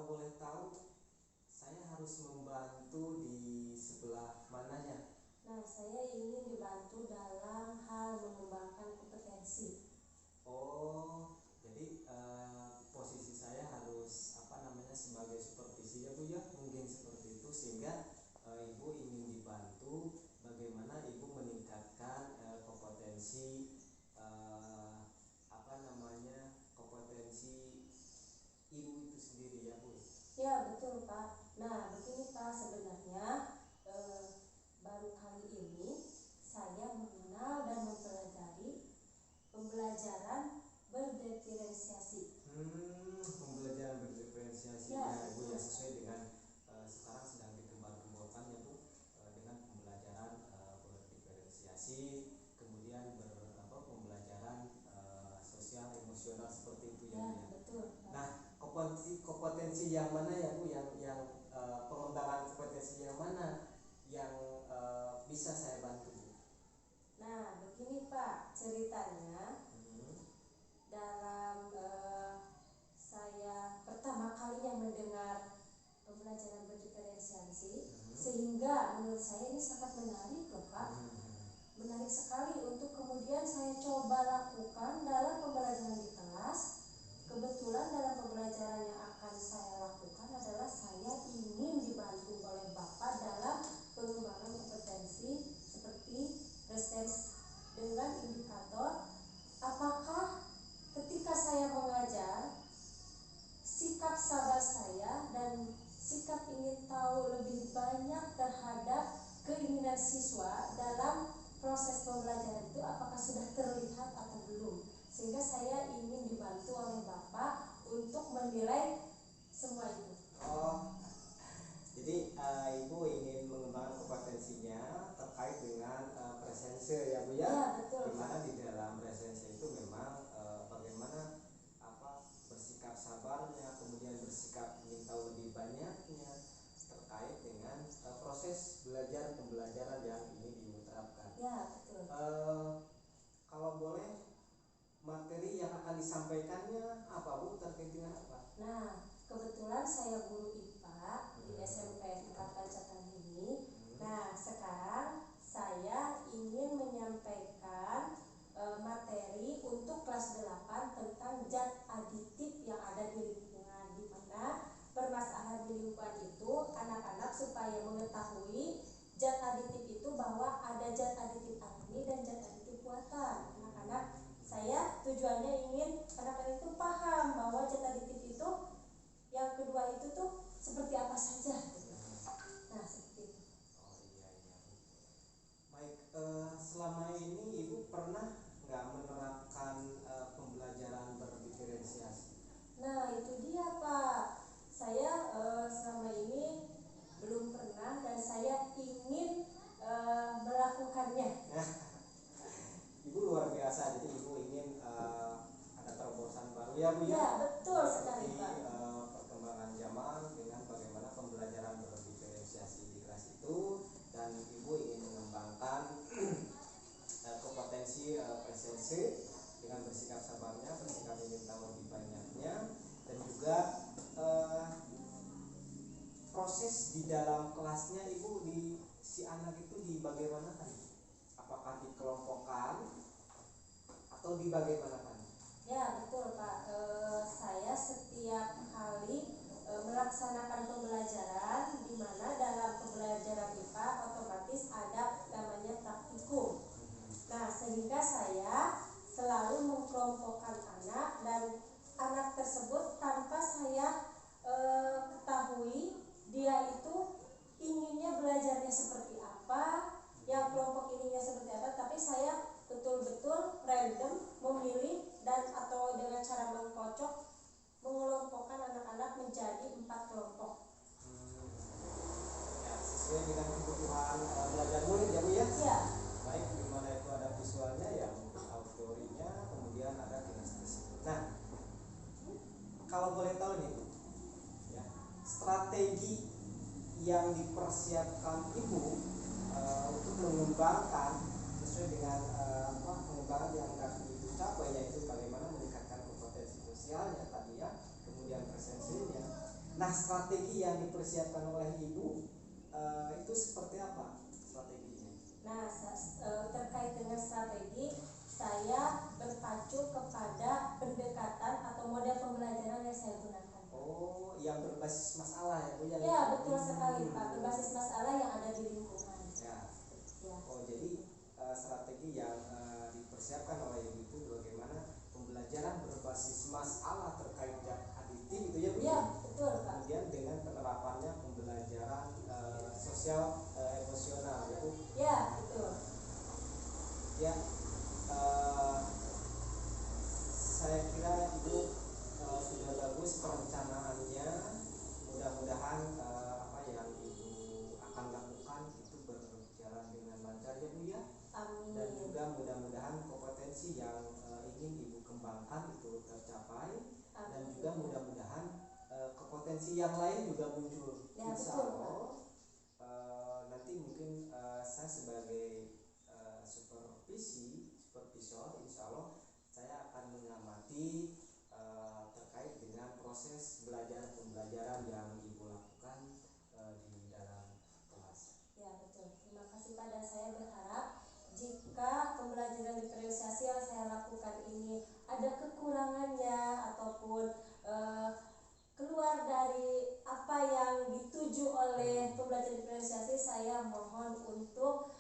kalau boleh tahu, saya harus membantu di sebelah mananya? Nah, saya ingin dibantu dalam hal mengembangkan kompetensi. Oh, jadi posisi saya harus sebagai supervisi ya Bu ya, mungkin seperti itu, sehingga Ibu ingin dibantu bagaimana Ibu meningkatkan kompetensi kompetensi Ibu itu sendiri ya Bu. Ya, betul Pak. Nah, begini Pak, sebenarnya baru kali ini saya mengenal dan mempelajari pembelajaran berdiferensiasi. Pembelajaran berdiferensiasi ya Bu ya, sesuai dengan sekarang sedang dikembang-kembangkan ya Bu, dengan pembelajaran berdiferensiasi, kemudian pembelajaran sosial emosional seperti itu ya Bu ya. Betul. Nah, kompetensi yang mana ya Bu, yang pengembangan kompetensi yang mana yang bisa saya bantu Bu? Nah, begini Pak, ceritanya dalam saya pertama kalinya mendengar pembelajaran berdiferensiasi, sehingga menurut saya ini sangat menarik loh Pak. Menarik sekali untuk kemudian saya coba lakukan dalam pembelajaran di kelas. Kebetulan dalam pembelajaran yang akan saya lakukan adalah saya ingin dibantu oleh Bapak dalam pengembangan kompetensi seperti presens dengan indikator apakah ketika saya mengajar sikap sabar saya dan sikap ingin tahu lebih banyak terhadap keinginan siswa dalam proses pembelajaran itu apakah sudah terlihat atau belum, sehingga saya ingin dibantu oleh Bapak untuk menilai semua itu. Oh, jadi Ibu ingin mengembangkan kompetensinya terkait dengan presense ya Bu ya? Ya, betul. Dimana di dalam presense itu memang bagaimana bersikap sabarnya, kemudian bersikap ingin tahu lebih banyaknya terkait dengan proses belajar pembelajaran yang ini diterapkan. Ya, betul. Kalau boleh, materi yang akan disampaikannya apa Bu, terkait dengan apa? Nah, kebetulan saya guru IPA di SMP tingkatan catatan ini. Nah, sekarang saya ingin menyampaikan materi untuk kelas 8 tentang zat aditif yang ada di lingkungan, di mana permasalahan di lingkungan itu anak-anak supaya mengetahui zat aditif itu bahwa ada zat aditif alami dan zat aditif buatan. Anak-anak, saya tujuannya ingin anak-anak itu paham bahwa zat aditif itu yang kedua itu tuh seperti apa saja. Nah, seperti itu. Oh iya. Baik, selama ini Ibu pernah nggak menerapkan pembelajaran berdiferensiasi? Nah, itu dia Pak. Saya selama ini belum pernah dan saya ingin melakukannya. Ibu luar biasa, jadi Ibu ingin ada terobosan baru ya Bu ya? Ya, betul sekali Pak. Perkembangan zaman dengan bagaimana pembelajaran berdiferensiasi di kelas itu, dan Ibu ingin mengembangkan kompetensi presensi dengan bersikap sabarnya, bersikap ingin tahu lebih banyaknya, dan juga proses di dalam kelasnya Ibu si anak itu dibagaimanakan? Apakah dikelompokkan atau dibagaimanakan? Ya, betul Pak. Saya setiap kali melaksanakan pembelajaran, di mana dalam pembelajaran IPA otomatis ada namanya praktikum. Nah, sehingga saya selalu mengkelompokkan anak, dan anak tersebut tanpa saya ketahui dia itu inginnya belajarnya seperti apa, yang kelompok ininya seperti apa, tapi saya betul-betul random memilih dan atau dengan cara mengkocok mengelompokkan anak-anak menjadi 4 kelompok. Ya, sesuai dengan kebutuhan belajar murid ya Bu ya? Ya. Baik, dimana itu ada visualnya ya, mungkin auditorinya, kemudian ada kinestesis. Nah, kalau boleh tahu nih Bu, ya, strategi yang dipersiapkan Ibu untuk mengembangkan sesuai dengan pengembangan yang akan Ibu capai, yaitu bagaimana meningkatkan kompetensi sosialnya tadi ya, kemudian presensinya, Nah, strategi yang dipersiapkan oleh ibu itu seperti apa strateginya? Nah, terkait dengan strategi, saya berpacu kepada pendekatan atau model pembelajaran yang saya gunakan. Oh, yang berbasis masalah ya Bu ya? Ya, betul sekali Pak, berbasis masalah yang ada di lingkungan. Ya. Oh, jadi strategi yang dipersiapkan oleh ibu itu bagaimana pembelajaran berbasis masalah terkait aditif itu ya Bu? Ya, betul Pak. Kemudian dengan penerapannya pembelajaran sosial emosional ya Bu? Ya, betul. Ya, saya kira ibu sudah bagus perencanaannya. Mudah-mudahan apa yang ibu akan lakukan itu berjalan dengan lancar ya Bu ya. Amin. Dan juga mudah-mudahan kompetensi yang ingin ibu kembangkan itu tercapai. Amin. Dan juga mudah-mudahan kompetensi yang lain juga muncul. Ya, Insya betul. Allah nanti mungkin saya sebagai supervisor, insya Allah saya akan mengamati terkait dengan proses belajar pembelajaran yang ibu lakukan di dalam kelas. Ya, betul. Terima kasih Pak, dan saya berharap jika pembelajaran diferensiasi yang saya lakukan ini ada kekurangannya ataupun keluar dari apa yang dituju oleh pembelajaran diferensiasi, saya mohon untuk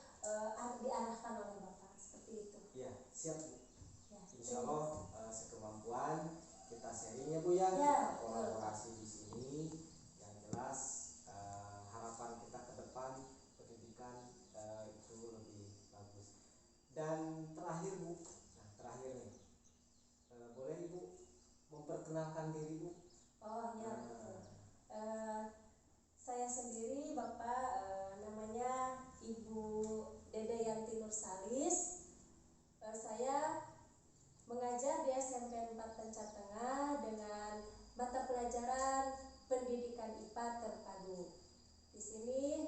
diarahkan oleh Bapak seperti itu. Ya, siap Bu. Ya, insya Allah sekemampuan kita sharing ya Bu ya, ya, kita kolaborasi di sini. Yang jelas harapan kita ke depan pendidikan itu lebih bagus. Dan terakhir Bu, terakhir nih, boleh Ibu memperkenalkan diri Bu? Oh ya, saya sendiri Bapak namanya Ibu Dede Yanti Nursalis. Saya mengajar di SMP 4 Penca Tengah dengan mata pelajaran pendidikan IPA terpadu. Di sini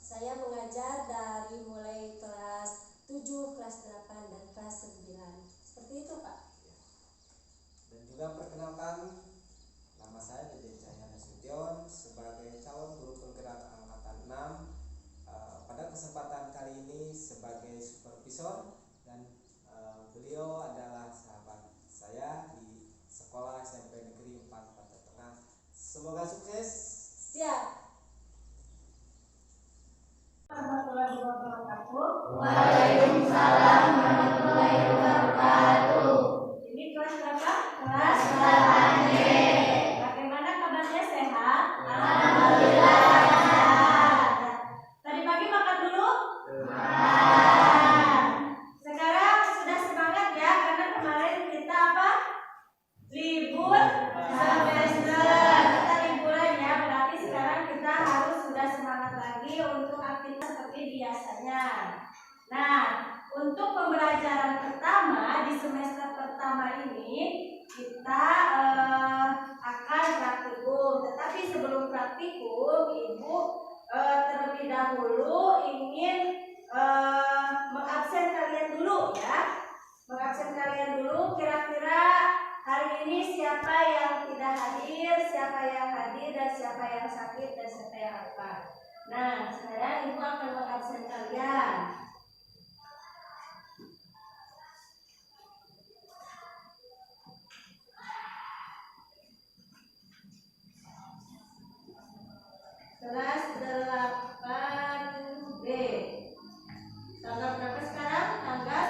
saya mengajar dari mulai kelas 7, kelas 8 dan kelas 9. Seperti itu Pak. Dan juga perkenalkan, nama saya Dede Cahya Nasution sebagai calon guru penggerak angkatan 6. Pada kesempatan kali ini sebagai supervisor, dan beliau adalah sahabat saya di sekolah SMP Negeri 4 Pantai Tengah. Semoga sukses. Siap. Warahmatullahi wabarakatuh. Waalaikumsalam warahmatullahi wabarakatuh. Ini kelas berapa? Kelas 8D. Bagaimana kabarnya, sehat? Alhamdulillah. Tadi pagi makan dulu? Sekarang sudah semangat ya, karena kemarin kita apa? Libur semester. Kita liburan ya, berarti sekarang kita harus sudah semangat lagi untuk aktivitas seperti biasanya. Nah, untuk pembelajaran pertama di semester pertama ini kita akan praktikum. Tetapi sebelum praktikum, Ibu terlebih dahulu ingin mengabsen kalian dulu ya. Mengabsen kalian dulu, kira-kira hari ini siapa yang tidak hadir, siapa yang hadir, dan siapa yang sakit, dan siapa yang apa. Nah, sekarang Ibu akan mengabsen kalian. Kelas 8B. Tanggal berapa sekarang? Tanggal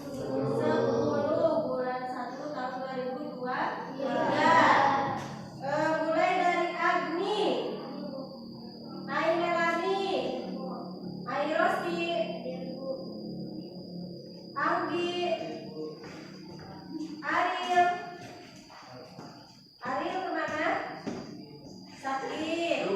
10 bulan 1 tahun 2023. Mulai dari Agni, Ai Melani, Ai Rosti, Anggi, Ariel. Ariel kemana? Sakit.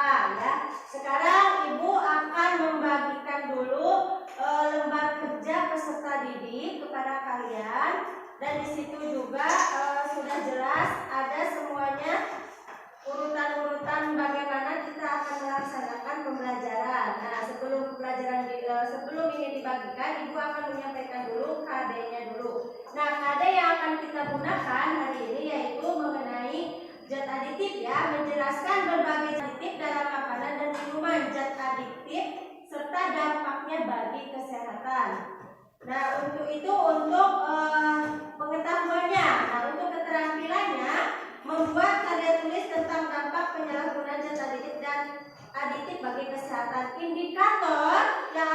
IPA ya. Sekarang Ibu akan membagikan dulu lembar kerja peserta didik kepada kalian, dan di situ juga sudah jelas ada semuanya urutan-urutan bagaimana kita akan melaksanakan pembelajaran. Nah, sebelum ini dibagikan, Ibu akan menyampaikan dulu KD-nya dulu. Nah, KD yang akan kita gunakan hari ini yaitu mengenai zat aditif ya, menjelaskan berbagai zat aditif dalam makanan dan minuman, zat aditif serta dampaknya bagi kesehatan. Nah, untuk pengetahuannya, untuk keterampilannya membuat karya tulis tentang dampak penyalahgunaan zat aditif dan aditif bagi kesehatan. Indikatornya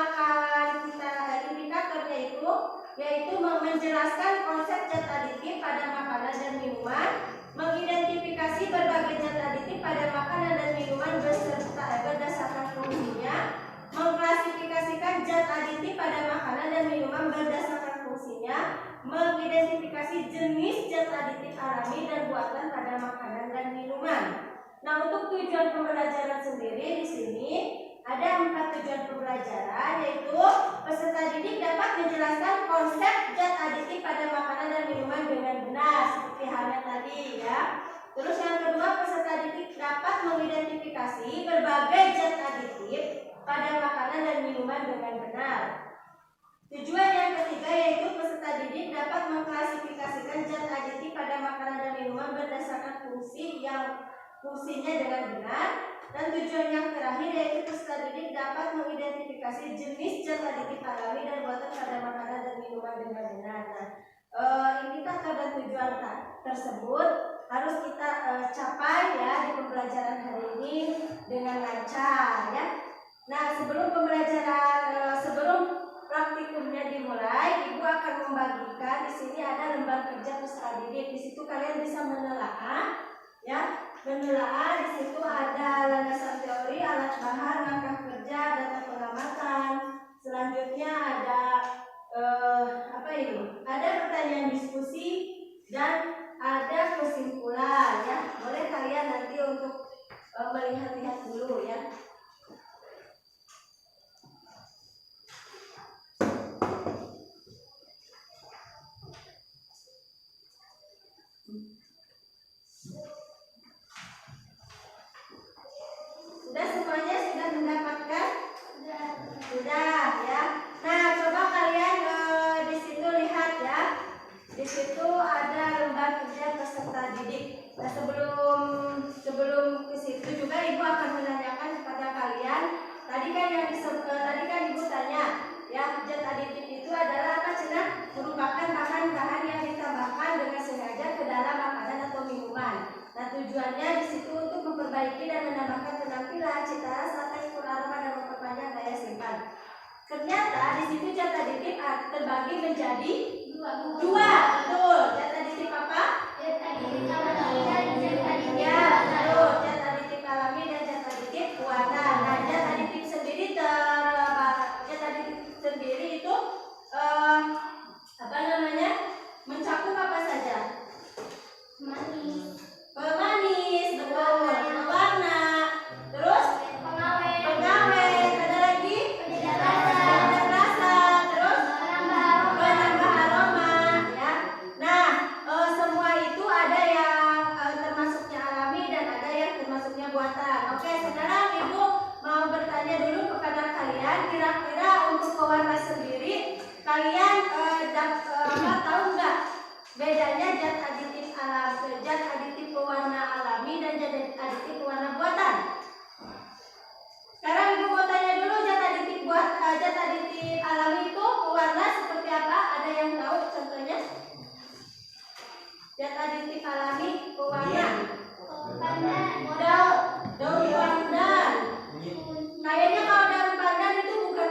yaitu menjelaskan konsep zat aditif pada makanan dan minuman, mengidentifikasi berbagai zat aditif pada makanan dan minuman berdasarkan fungsinya, mengklasifikasikan zat aditif pada makanan dan minuman berdasarkan fungsinya, mengidentifikasi jenis zat aditif alami dan buatan pada makanan dan minuman. Nah, untuk tujuan pembelajaran sendiri di sini ada 4 tujuan pembelajaran, yaitu peserta didik dapat menjelaskan konsep zat aditif pada makanan dan minuman dengan benar seperti halnya tadi ya. Terus yang kedua, peserta didik dapat mengidentifikasi berbagai zat aditif pada makanan dan minuman dengan benar. Tujuan yang ketiga yaitu peserta didik dapat mengklasifikasikan zat aditif pada makanan dan minuman berdasarkan fungsinya dengan benar. Dan tujuan yang terakhir yaitu peserta didik dapat mengidentifikasi jenis zat aditif alami dan buatan pada makanan dan minuman dengan benar. Nah, indikator dan tujuan tersebut harus kita capai ya di pembelajaran hari ini dengan lancar ya. Nah, sebelum praktikumnya dimulai, Ibu akan membagikan di sini ada lembar kerja peserta didik. Di situ kalian bisa menelaah ya. Menelaah di situ ada landasan teori, alat bahan, langkah kerja, data pengamatan. Selanjutnya ada ada pertanyaan diskusi dan ada kesimpulan ya. Boleh kalian nanti untuk melihat-lihat dulu ya. Sudah mendapatkan? Sudah ya. Nah, coba kalian di situ lihat ya. Di situ ada lembar kerja peserta didik. Nah, sebelum ke situ juga Ibu akan menanyakan kepada kalian. Tadi kan Ibu tanya ya, zat aditif itu adalah apa cenah? Merupakan bahan-bahan yang ditambahkan dengan sengaja ke dalam makanan atau minuman. Nah, tujuannya di situ untuk memperbaiki dan menambahkan penampilan, cita rasa, tekstur, aroma, dan memperpanjang daya simpan. Ternyata di situ zat aditif terbagi menjadi dua. Betul. Zat aditif apa? Zat aditif alami dan zat aditif ya, betul. Zat aditif alami dan zat aditif buatan. Nah, zat aditif sendiri itu mencakup apa saja? Pemanis, betul. Warna, terus pengawet, ada lagi penambah rasa, terus penambah aroma, ya. Nah, semua itu ada yang termasuknya alami dan ada yang termasuknya buatan. Oke, sekarang Ibu mau bertanya dulu kepada kalian, kira-kira untuk pewarna sendiri, kalian tahu nggak bedanya zat aditif pewarna alami dan zat aditif pewarna buatan? Sekarang Ibu mau tanya dulu, zat aditif alami itu pewarna seperti apa? Ada yang tahu contohnya? Zat aditif alami pewarna daun pandan. Kayaknya kalau daun pandan itu bukan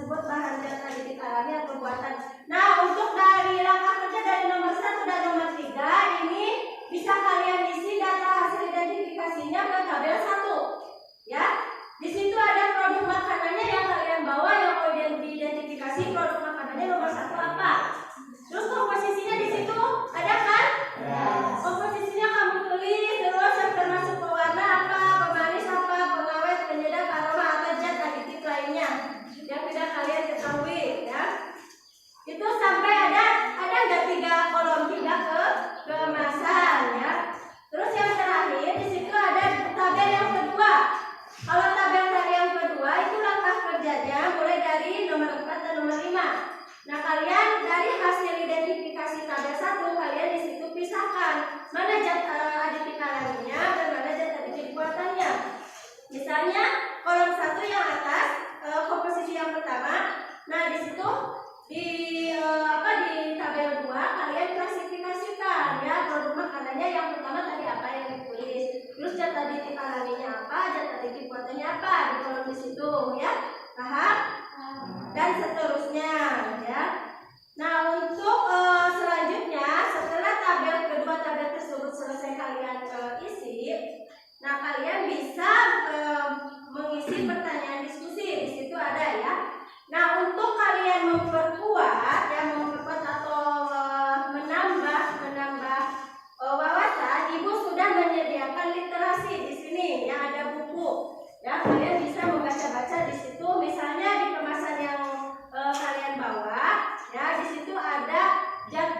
tersebut bahan zat aditif alami atau buatan. Nah, untuk dari langkah kerja dari nomor 1 dan nomor 3 ini bisa kalian isi data hasil identifikasinya ke tabel 1. Ya. Di situ ada produk makanannya yang kalian bawa, yang mau diidentifikasi produk makanannya nomor 1 apa. Terus komposisinya di situ ada kan? Ya. Komposisinya kamu tulis, terus yang termasuk pewarna apa, pemanis apa, pengawet, penyedap, aroma atau zat aditif lainnya yang tidak kalian ketahui, ya. Itu sampai ada nggak 3 kolom, 3 kemasan, ya. Terus yang terakhir di situ ada tabel yang kedua. Kalau tabel yang kedua itu langkah kerjanya mulai dari nomor 4 dan nomor 5. Nah, kalian dari hasil identifikasi tabel 1 kalian di situ pisahkan mana zat aditif alaminya dan mana zat aditif buatannya. Misalnya kolom 1 yang atas komposisi yang pertama. Nah, di situ di tabel 2 kalian klasifikasikan ya produk makanannya yang pertama tadi apa yang ditulis. Terus zat aditif alaminya apa, zat aditif buatannya apa di kolom di situ ya. Paham? Dan seterusnya ya. Nah, untuk selanjutnya setelah tabel kedua tabel tersebut selesai kalian isi, nah kalian bisa mengisi pertanyaan diskusi di situ ada ya. Nah, untuk kalian memperkuat atau menambah wawasan, Ibu sudah menyediakan literasi di sini yang ada buku. Ya, kalian bisa membaca-baca di situ. Misalnya di kemasan yang kalian bawa, ya di situ ada zat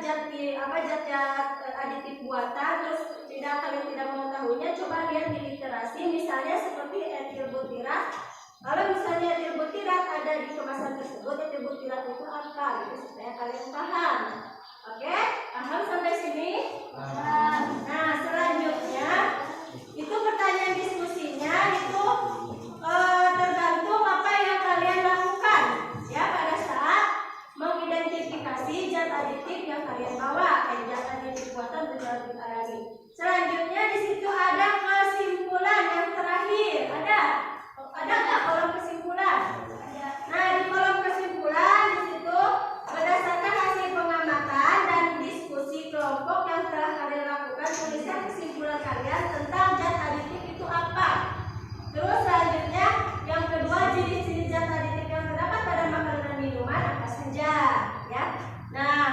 aditif buatan. Terus kalian tidak mengetahuinya, coba lihat di literasi. Misalnya seperti etil butirat. Kalau misalnya etil butirat ada di kemasan tersebut, etil butirat itu apa? Gitu, supaya kalian paham. Oke, paham sampai sini? Nah, selanjutnya itu pertanyaan diskusinya itu tergantung apa yang kalian lakukan ya pada saat mengidentifikasi zat aditif yang kalian bawa, zat aditif buatan dan zat aditif alami. Selanjutnya di situ ada kesimpulan yang terakhir. Ada nggak kolom kesimpulan? Nah, di kolom kesimpulan di situ berdasarkan hasil pengamatan dan diskusi kelompok yang telah kalian lakukan, tuliskan kesimpulan kalian tentang zat aditif itu apa. Terus selanjutnya yang kedua, ciri-ciri zat aditif yang terdapat pada makanan dan minuman apa saja ya. Nah,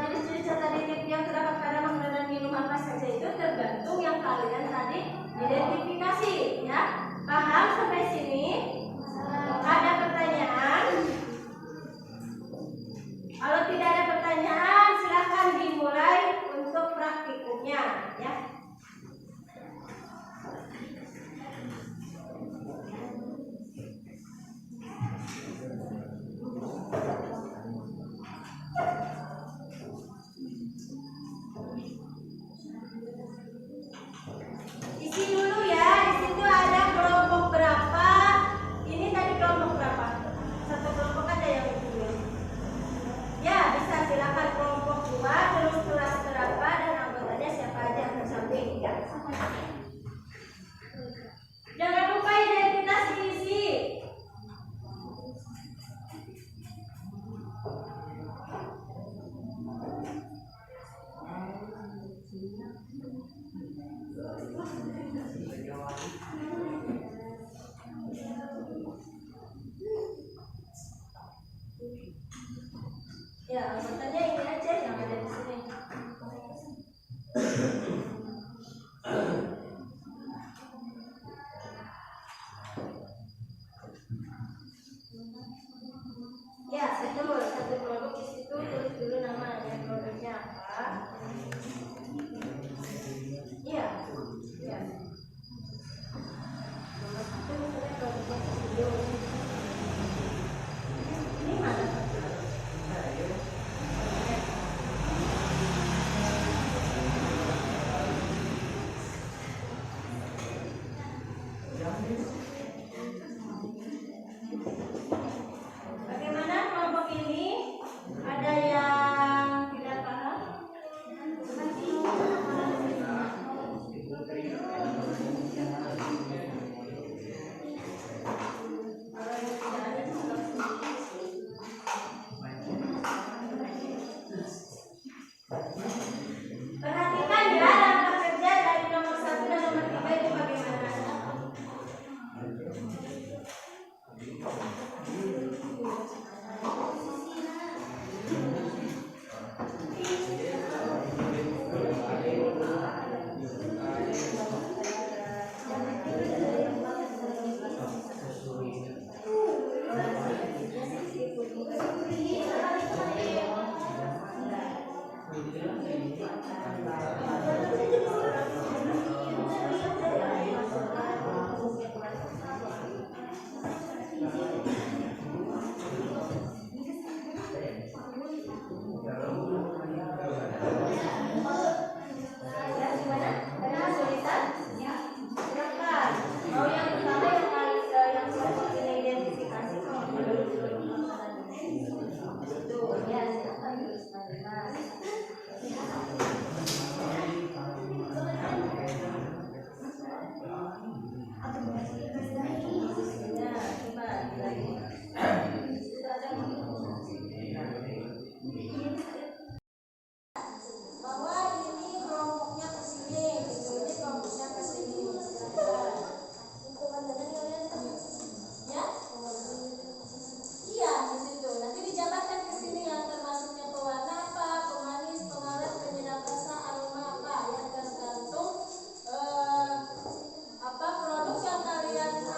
ciri-ciri zat aditif yang terdapat pada makanan dan minuman apa saja itu tergantung yang kalian tadi identifikasi ya. Paham sampai sini? Ada pertanyaan? Kalau tidak ada pertanyaan, silakan dimulai untuk praktikumnya ya. Isi dulu ya. Di situ ada kelompok berapa. Ini tadi kelompok berapa? Satu kelompok aja yang ditulis. Ya, bisa silakan kelompok 2, terus kelas berapa dan anggotanya siapa aja ke samping ya. Jangan lupa identitas diisi. Ya, anggotanya ini aja yang ada di sini. Ya, satu produk di situ tulis dulu namanya, produknya apa. Iya. Ya. Nomor 1 misalnya produknya dulu. Ini mana? Bagaimana kelompok ini? Ada yang tidak paham? Kalau yang tidak ada, coba lagi. Bahwa ini kelompoknya ke sini, gitu. Ini kelompoknya ke sini. Ya? Iya, di situ. Nanti dijabarkan ke sini yang termasuknya pewarna apa, pemanis, pengawet, penyedap rasa, aroma apa, yang tergantung apa produk yang kalian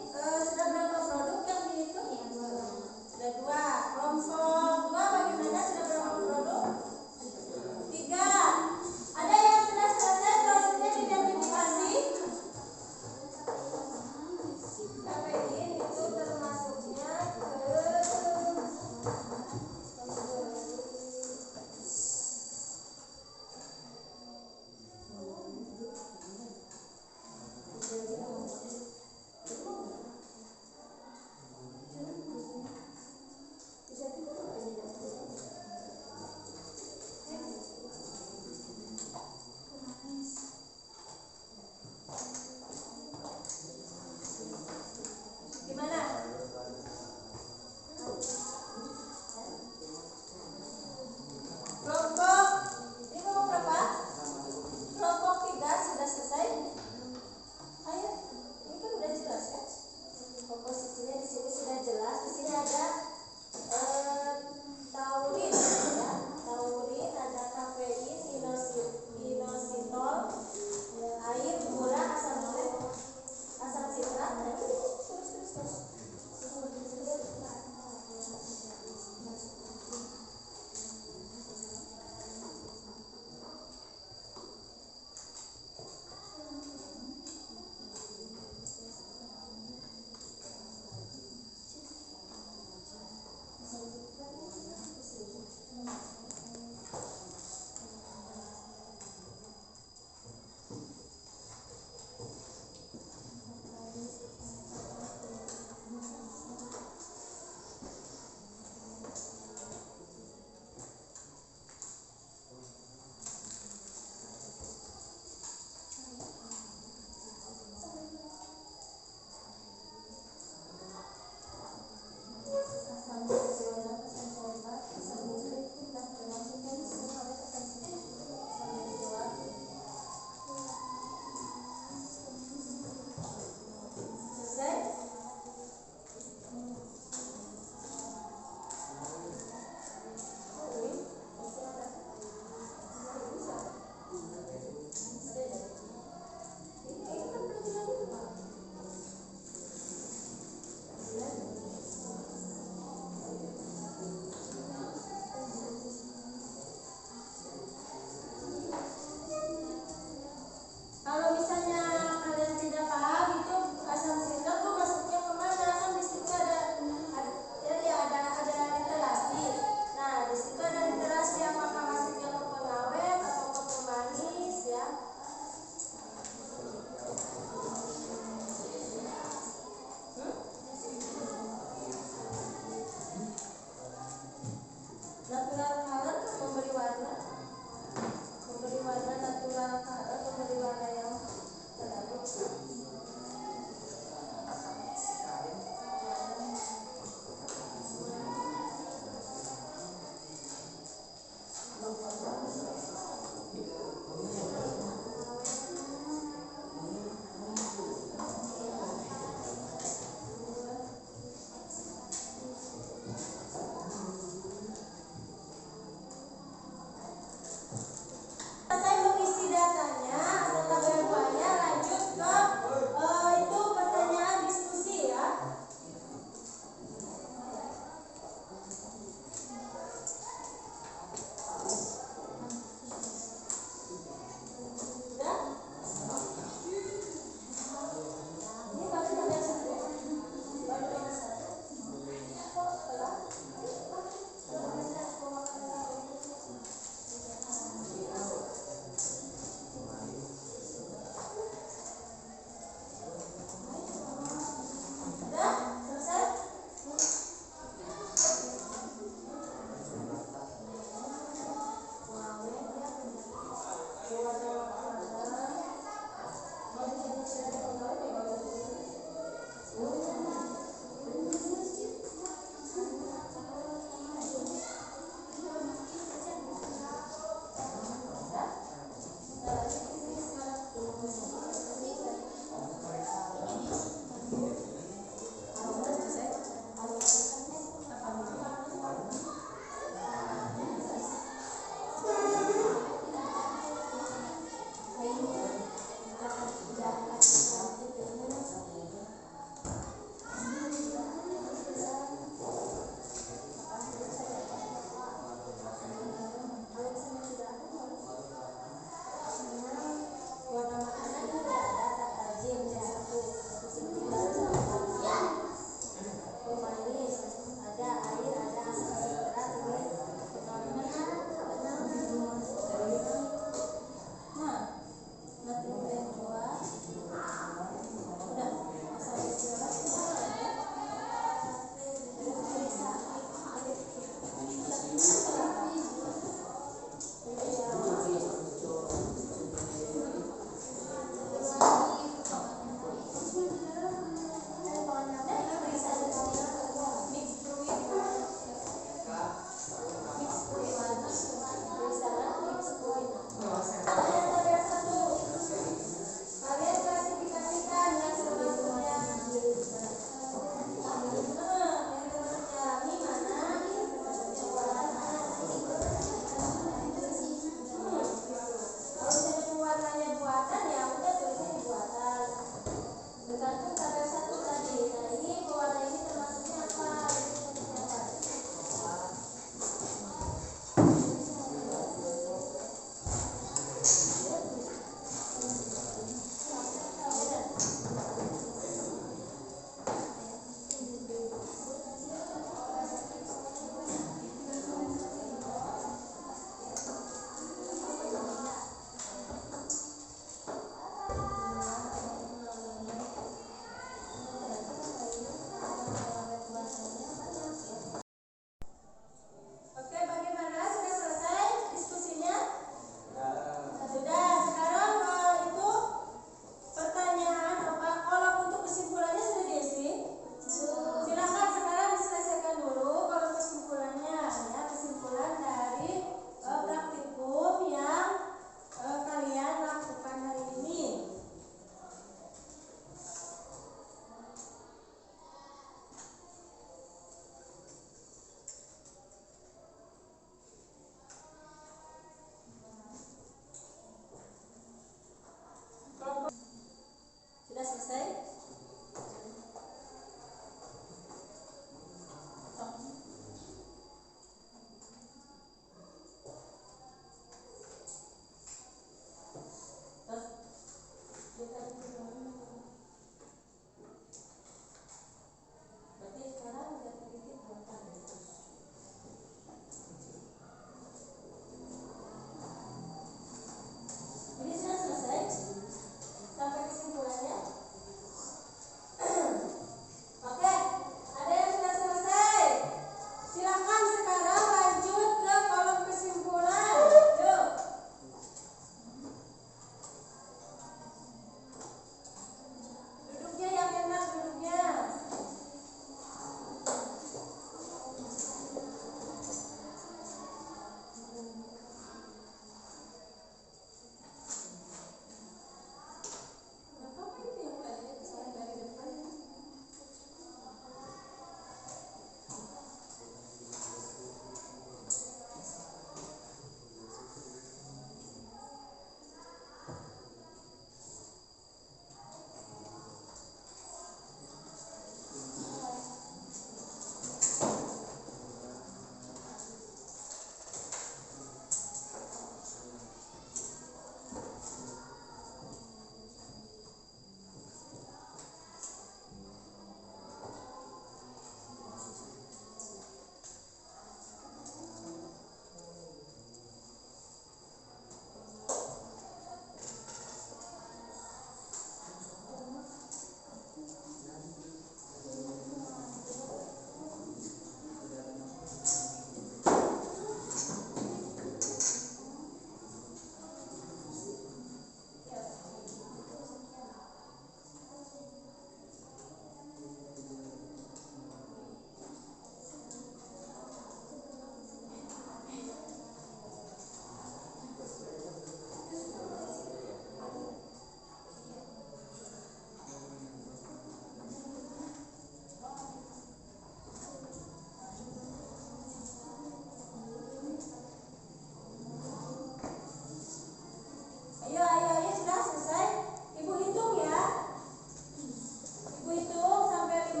Ibu hitung sampai 5.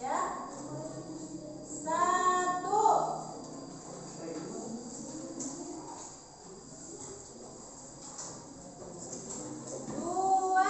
Ya. 1, 2,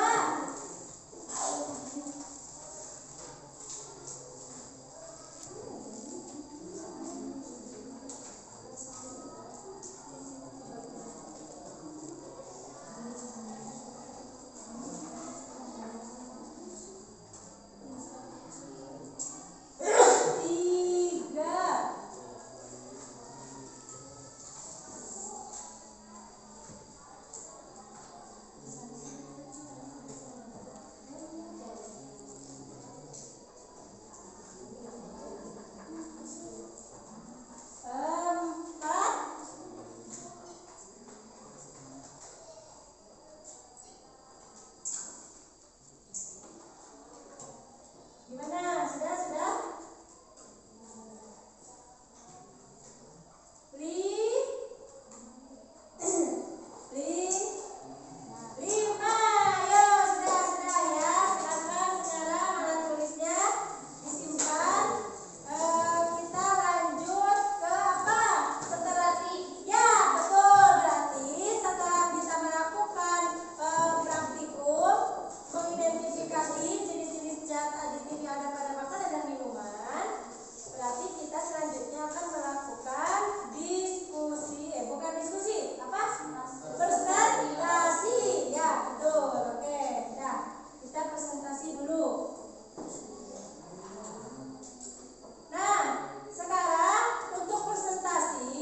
3. Gimana? Sudah? Lima. Ayo, sudah ya. Silakan sekarang alat tulisnya disimpan. Kita lanjut ke apa? Berarti Ya, betul. Berarti setelah kita melakukan praktikum mengidentifikasi jenis-jenis zat aditif yang ada pada makanan dan minuman, berarti kita selanjutnya akan melakukan bukan diskusi, apa? Presentasi. Ya, betul. Oke. Nah, kita presentasi dulu. Nah, sekarang untuk presentasi,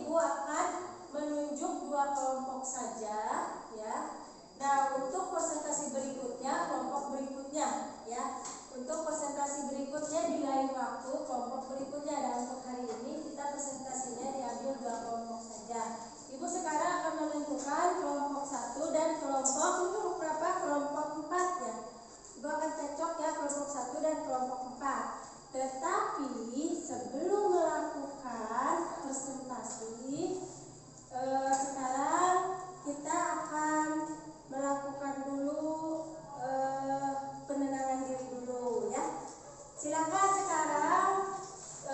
Ibu akan menunjuk 2 kelompok saja, ya. Nah, untuk presentasi berikutnya, kelompok berikutnya, ya. Untuk presentasi berikutnya di lain waktu, kelompok berikutnya. Dan untuk hari ini kita presentasinya diambil 2 kelompok saja. Ibu sekarang akan menentukan kelompok 1 dan kelompok berapa? Kelompok 4, ya. Ibu akan cocok ya kelompok 1 dan kelompok 4. Tetapi sebelum melakukan presentasi, sekarang kita akan melakukan dulu penenangan diri dulu, ya. Silakan sekarang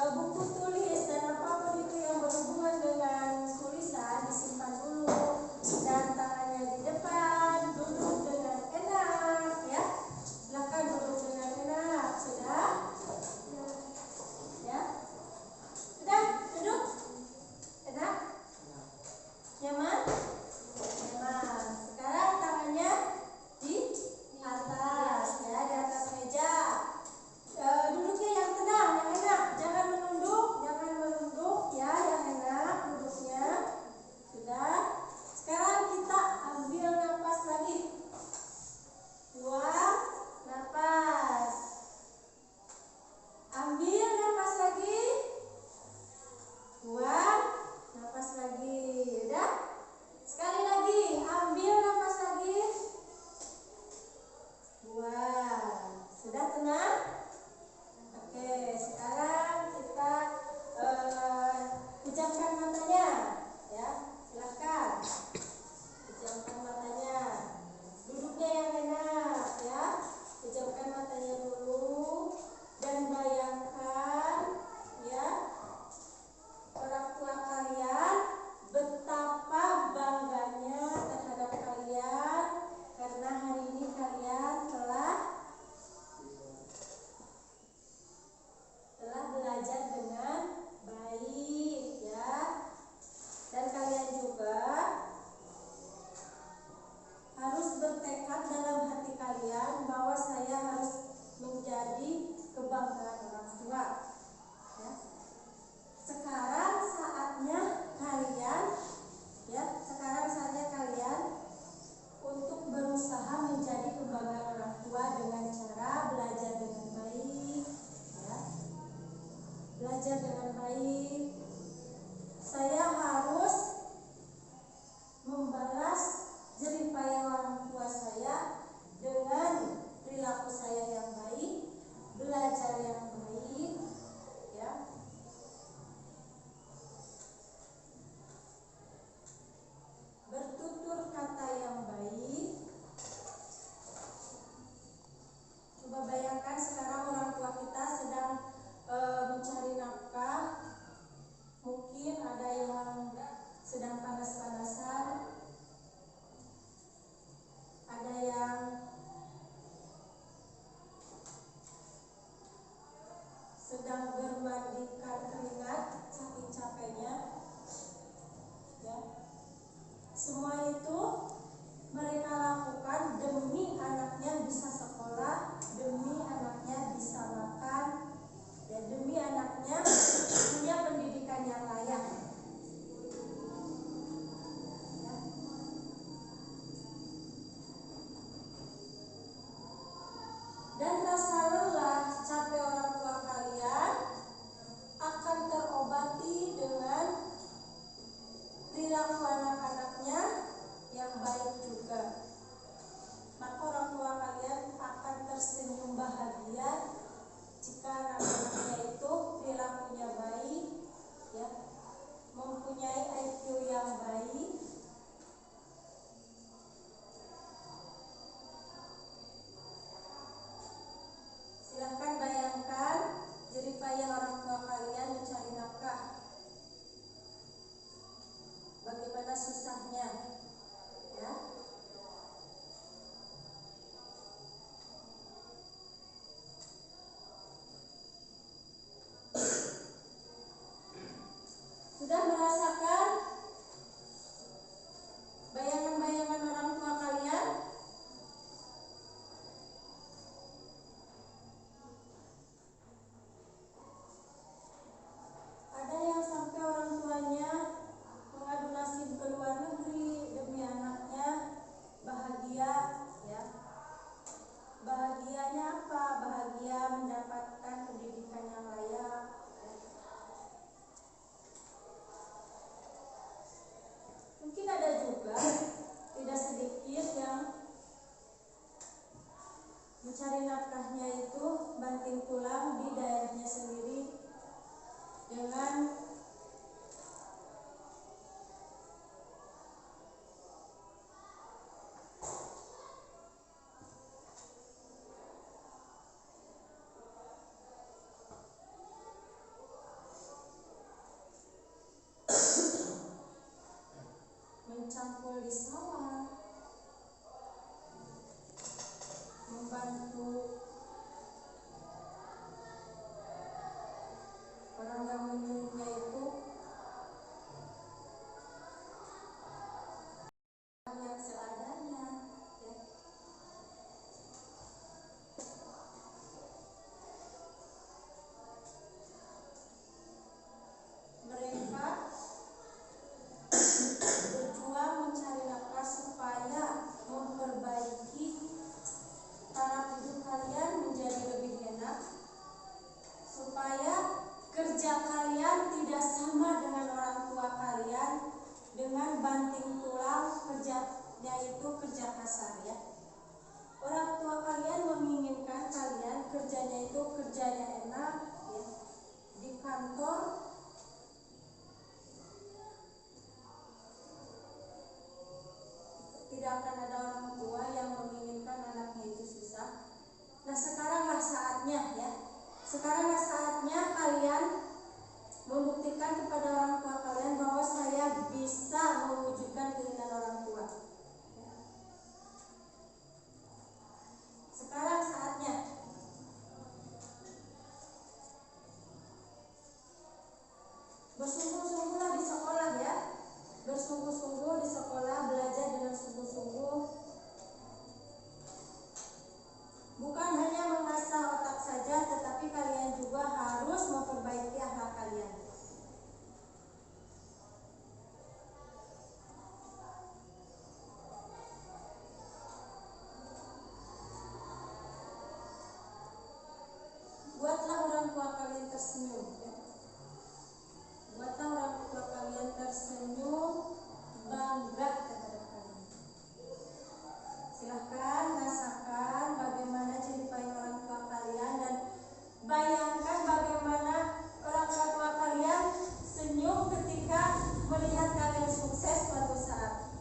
buku tulis dan apapun itu yang berhubungan dengan tulisan disimpan dulu, dan tangannya di depan, duduk dengan enak, ya. Silakan duduk dengan enak. Sudah? Ya. Sudah duduk? Enak? Nyaman? Nyaman. Sekarang tangannya di atas, ya, di atas meja. Duduknya yang tenang, yang enak. Jangan menunduk, ya, yang enak duduknya. Sudah. Sekarang kita ambil napas lagi. Buang napas. Ambil napas lagi. Buang napas lagi. Udah? Sekali lagi, ambil napas lagi. Buang. Sudah tenang? Oke, sekarang kita pejamkan matanya, ya. Silakan. Pejamkan matanya. Duduknya yang enak, ya. Pejamkan matanya dulu dan bayangkan, ya, orang tua kalian betapa bangganya terhadap kalian karena hari ini kalian telah belajar dengan baik, ya. Dan kalian juga harus bertekad dalam hati kalian bahwa saya harus menjadi kebanggaan orang tua, ya. Sekarang saatnya kalian untuk berusaha menjadi kebanggaan orang tua dengan cara belajar dengan baik, ya. Belajar dengan baik. Saya harus membalas jerih payah orang tua saya dengan perilaku saya yang baik, belajar yang baik, ya. Bertutur kata yang baik, di sawah, membantu orang yang menyuruhnya itu yang seadanya, ya. Mereka berjuang mencari nafkah supaya memperbaiki taraf hidup kalian menjadi lebih enak, supaya kerja kalian tidak sama dengan orang tua kalian dengan banting tulang, kerjanya itu kerja kasar, ya. Orang tua kalian menginginkan kalian kerjanya itu kerjanya enak, ya. Di kantor tidak akan ada orang tua yang menginginkan anaknya itu susah. Nah, sekaranglah saatnya, ya. Sekaranglah saatnya kalian membuktikan kepada orang tua kalian bahwa saya bisa mewujudkan keinginan orang tua. Sekarang saatnya. Bersungguh-sungguhlah di sekolah, ya. Bersungguh-sungguh di sekolah, belajar dengan sungguh-sungguh. Bukan hanya mengasah otak saja, tetapi kalian juga harus memperbaiki akhlak kalian. Buatlah orang tua kalian tersenyum, ya. Buatlah orang tua kalian tersenyum, bangga kepada kalian. Silahkan rasakan bagaimana jerih payah orang tua kalian dan bayangkan bagaimana orang tua kalian senyum ketika melihat kalian sukses suatu saat.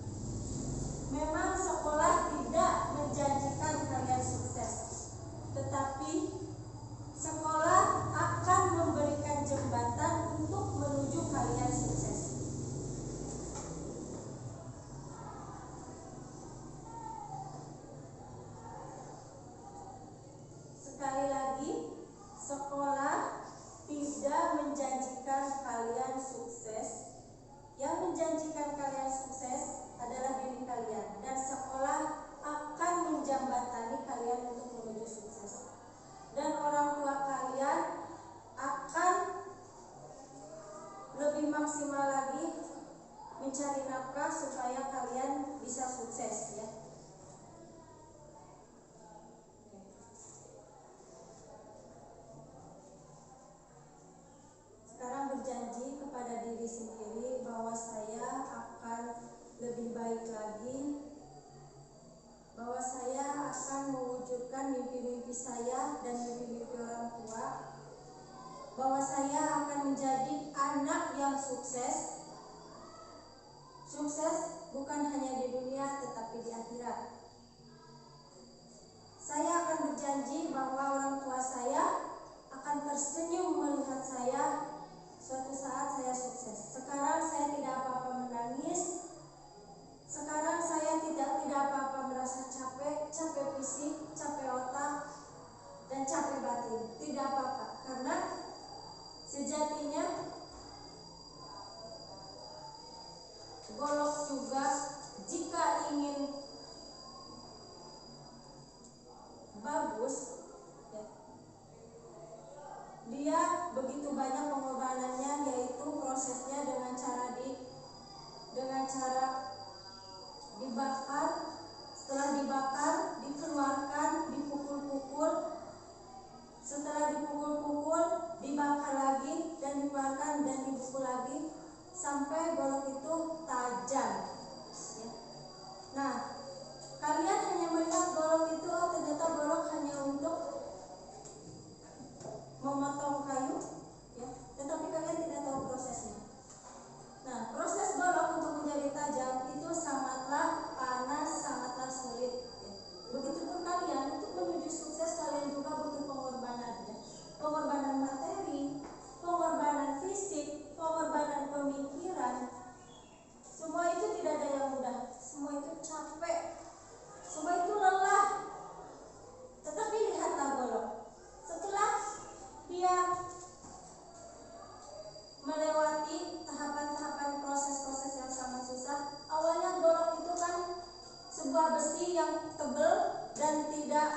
Memang sekolah tidak menjanjikan kalian sukses, tetapi sekolah akan memberikan jembatan untuk menuju kalian sukses. Sekali lagi, sekolah tidak menjanjikan kalian sukses. Yang menjanjikan kalian sukses adalah diri kalian, dan sekolah akan menjembatani kalian untuk menuju sukses. Dan orang tua kalian akan lebih maksimal lagi mencari nafkah supaya kalian bisa sukses, ya. Sekarang berjanji kepada diri sendiri bahwa saya akan lebih baik lagi, bahwa saya akan mewujudkan mimpi-mimpi saya dan mimpi-mimpi orang tua, bahwa saya akan menjadi anak yang sukses. Sukses bukan hanya di dunia tetapi di akhirat. Saya akan berjanji bahwa orang tua saya akan tersenyum melihat saya suatu saat saya sukses. Sekarang saya tidak apa-apa menangis. Sekarang saya tidak apa-apa merasa capek fisik, capek otak, dan capek batin. Tidak apa-apa, karena sejatinya golok juga jika ingin dan tidak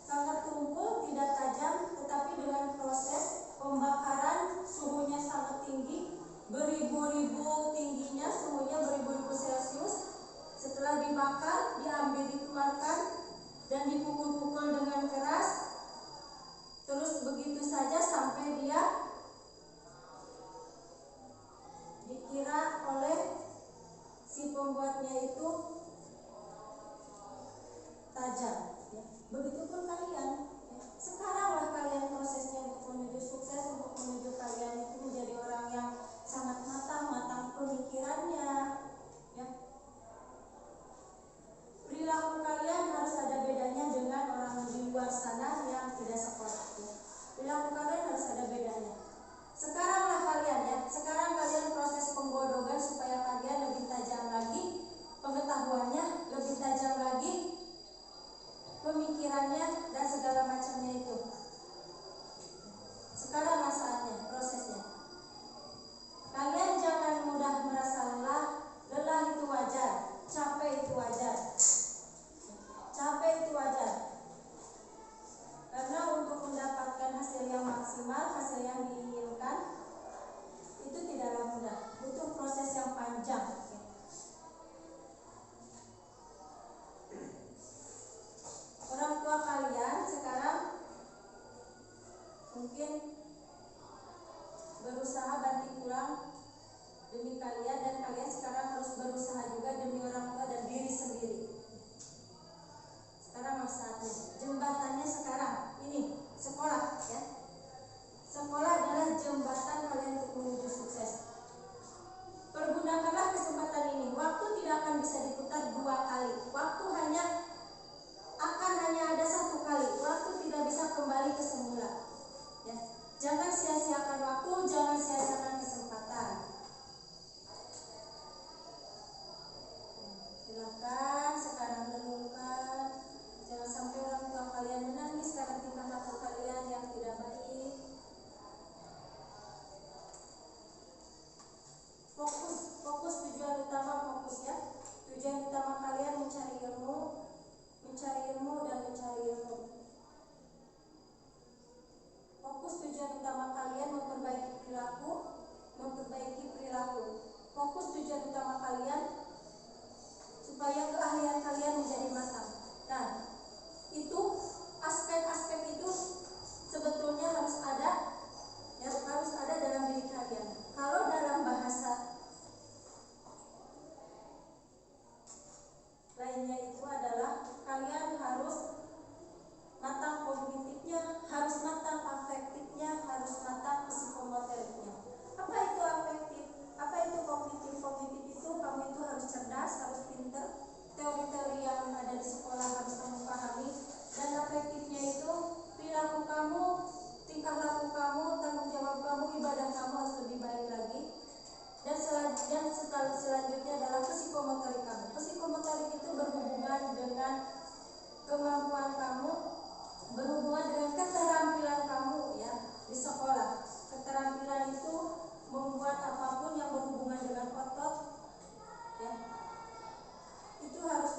sangat tumpul, tidak tajam, tetapi dengan proses pembakaran suhunya sangat tinggi, beribu-ribu tingginya, suhunya beribu-ribu Celcius. Setelah dibakar, diambil, dikeluarkan dan dipukul-pukul dengan keras. Terus begitu saja sampai dia dikira oleh si pembuatnya itu tajam. Begitupun kalian, sekaranglah kalian prosesnya untuk menuju sukses, untuk menuju kalian itu menjadi orang yang sangat matang pemikirannya, ya. Perilaku kalian harus ada bedanya dengan orang di luar sana yang tidak sekolah, ya. Perilaku kalian harus ada bedanya. Sekaranglah kalian, ya, sekarang kalian proses penggodogan supaya kalian lebih tajam lagi pengetahuannya, lebih tajam lagi pemikirannya dan segala macamnya itu. Sekarang saatnya, prosesnya. Kalian jangan mudah merasa lelah. Lelah itu wajar, capek itu wajar. Capek itu wajar. Karena untuk mendapatkan hasil yang maksimal, hasil yang diinginkan, itu tidaklah mudah. Butuh proses yang panjang. Orang tua kalian sekarang mungkin berusaha banting tulang demi kalian, dan kalian sekarang harus berusaha juga demi orang tua dan diri sendiri. Sekarang saatnya, jembatannya sekarang ini sekolah, ya. Sekolah adalah jembatan kalian untuk menuju sukses. Pergunakanlah kesempatan ini. Waktu tidak akan bisa diputar 2 kali. Waktu akan hanya ada 1 kali. Waktu tidak bisa kembali ke semula, ya. Jangan sia-siakan waktu, jangan sia-siakan kesempatan. Silakan sekarang renungkan. Jangan sampai orang tua kalian menangis karena tingkah laku kalian yang tidak baik. Fokus tujuan utama, fokus, ya. Tujuan utama kalian mencari ilmu dan mencari ilmu. Fokus tujuan utama kalian memperbaiki perilaku. Fokus tujuan utama kalian supaya keahlian kalian menjadi matang. Nah, itu aspek-aspek itu sebetulnya harus ada, ya, harus ada dalam diri kalian. Kalau dalam bahasa lainnya itu adalah kalian harus matang kognitifnya, harus matang afektifnya, harus matang psikomotoriknya. Apa itu afektif? Apa itu kognitif? Kognitif itu kamu itu harus cerdas, harus pintar. Teori-teori yang ada di sekolah harus kamu pahami. Dan afektifnya itu perilaku kamu, tingkah laku kamu, tanggung jawab kamu, ibadah kamu harus lebih baik lagi. Dan selanjutnya adalah psikomotorik kamu. Psikomotorik itu berhubungan dengan kemampuan kamu, berhubungan dengan keterampilan kamu, ya, di sekolah. Keterampilan itu membuat apapun yang berhubungan dengan otot, ya, itu harus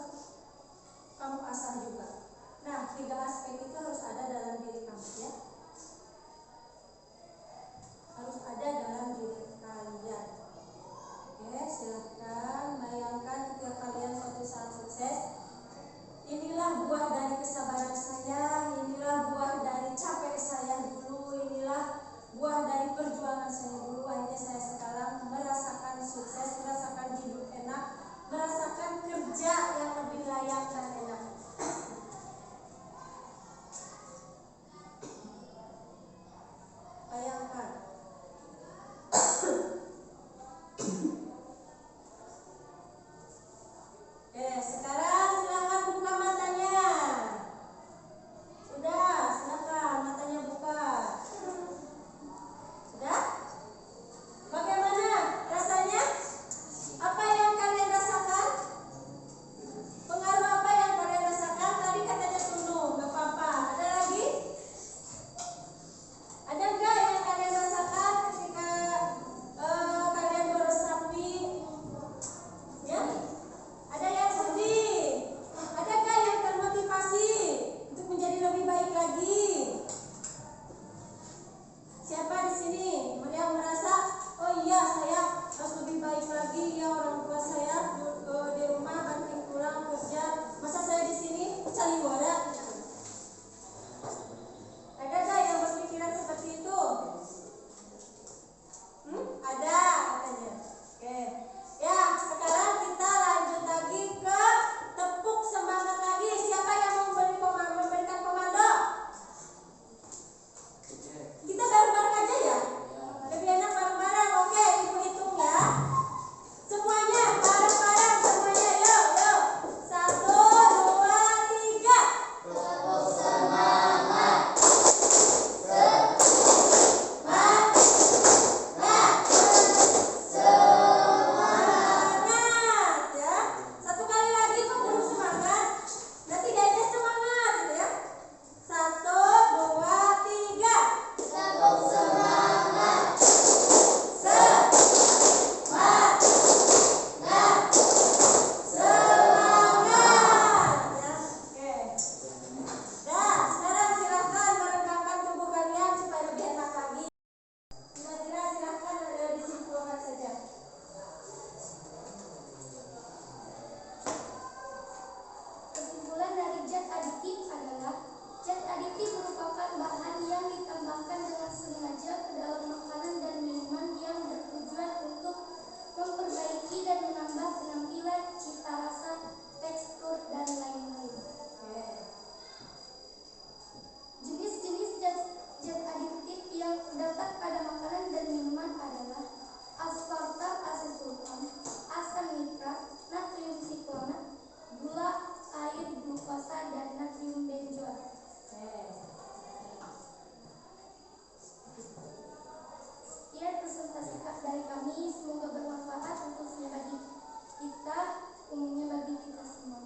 kamu asah juga. Nah, 3 aspek itu harus ada dalam diri kamu, ya. Harus ada dalam diri kalian. Oke, silahkan bayangkan ketika kalian suatu saat sukses. Inilah buah dari kesabaran saya, inilah buah dari capek saya dulu, inilah buah dari perjuangan saya dulu. Akhirnya saya sekarang merasakan dan menambah penampilan, cita rasa, tekstur, dan lain-lain. Jenis-jenis zat adiktif yang terdapat pada makanan dan minuman adalah aspartam asesulfam, asam nitrat, natrium siklomat, gula, air glukosa, dan natrium benzoat. Sekian presentasi dari kami, semoga bermanfaat khususnya bagi kita, umumnya bagi kita semua.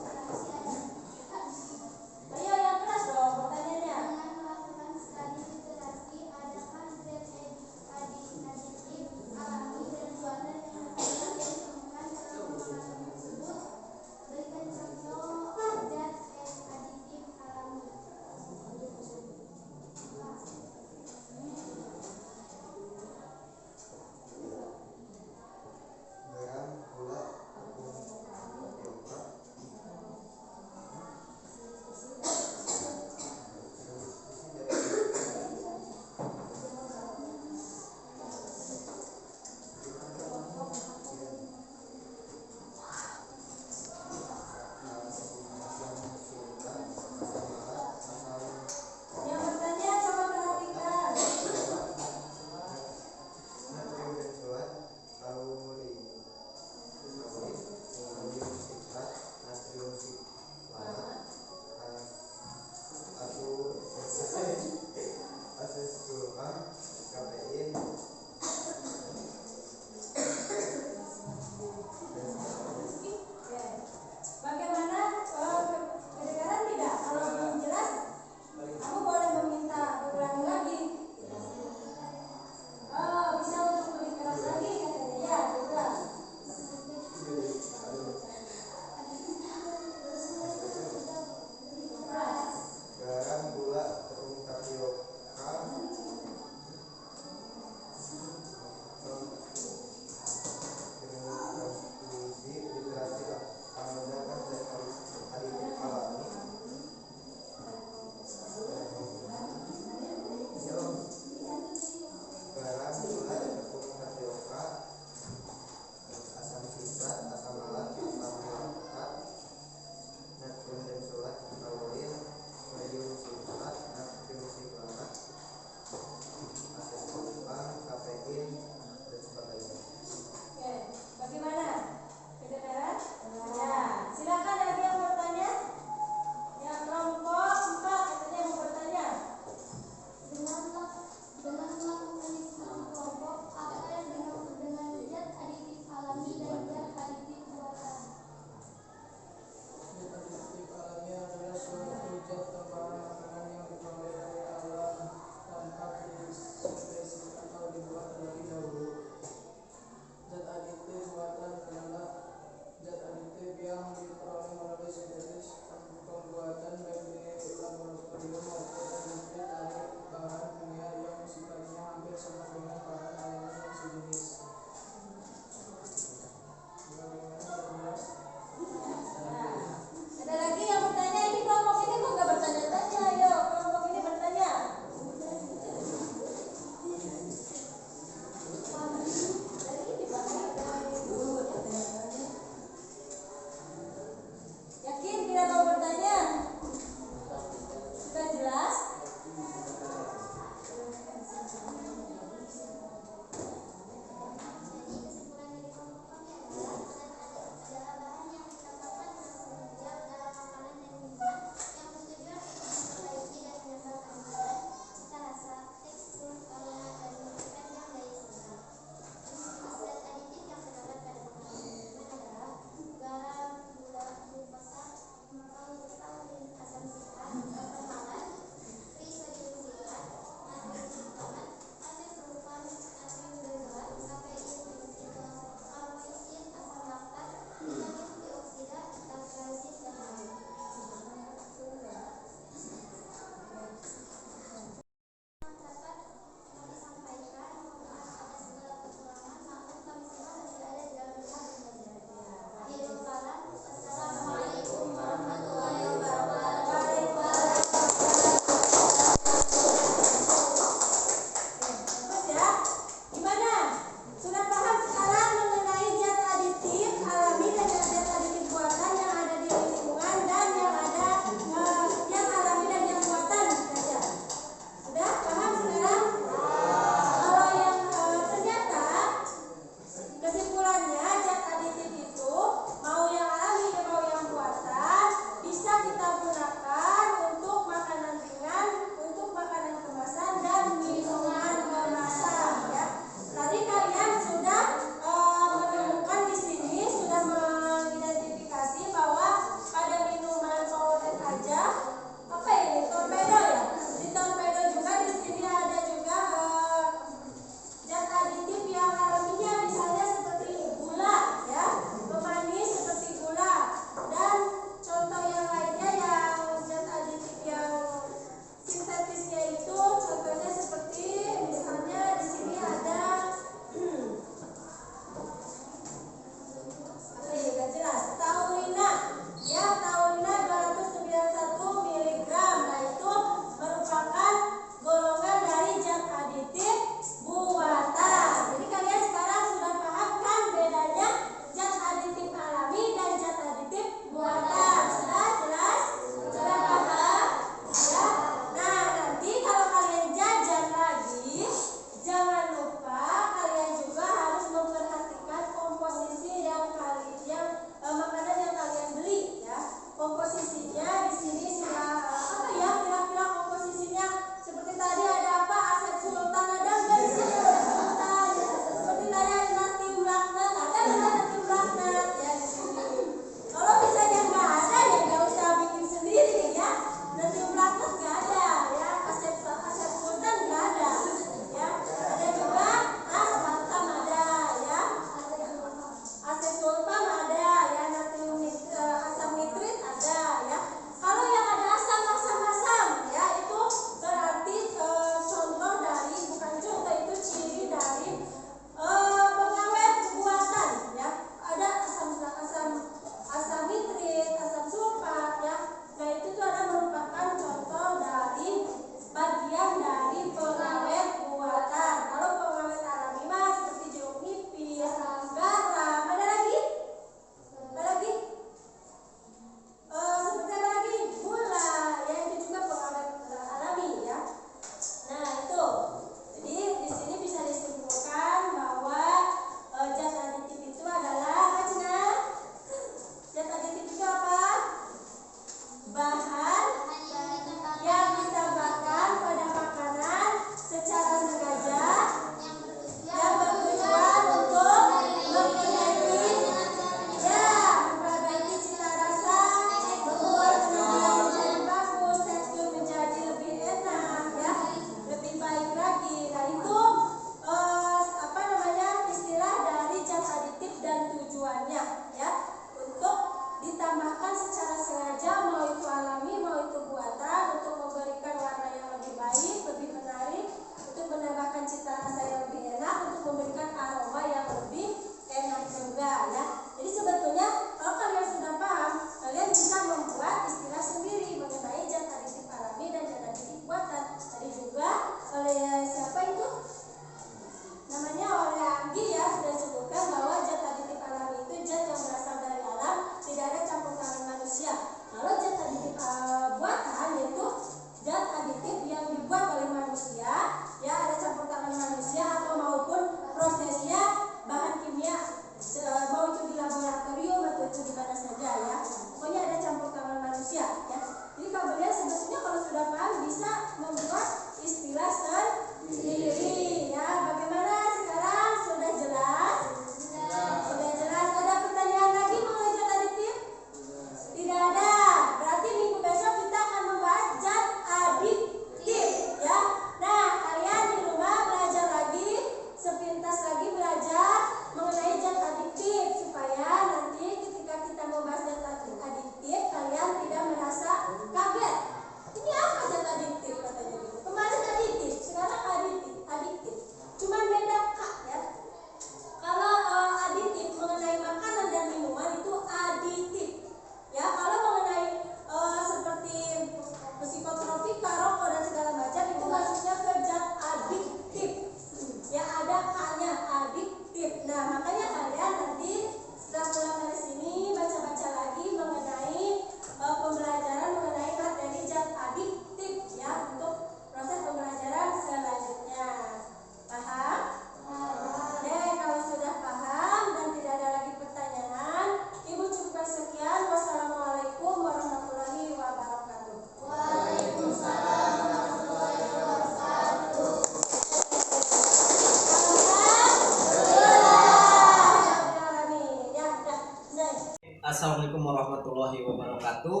Assalamualaikum warahmatullahi wabarakatuh.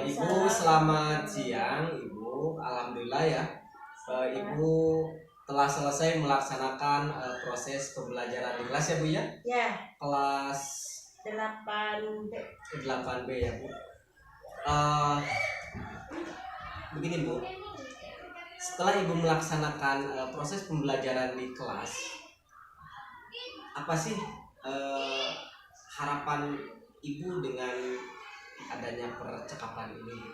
Ibu selamat siang, Ibu. Alhamdulillah ya, Ibu telah selesai melaksanakan proses pembelajaran di kelas ya Bu ya? Ya, Kelas 8B. 8B ya Bu. Begini Bu, setelah Ibu melaksanakan proses pembelajaran di kelas, apa sih harapan Ibu dengan adanya percakapan ini?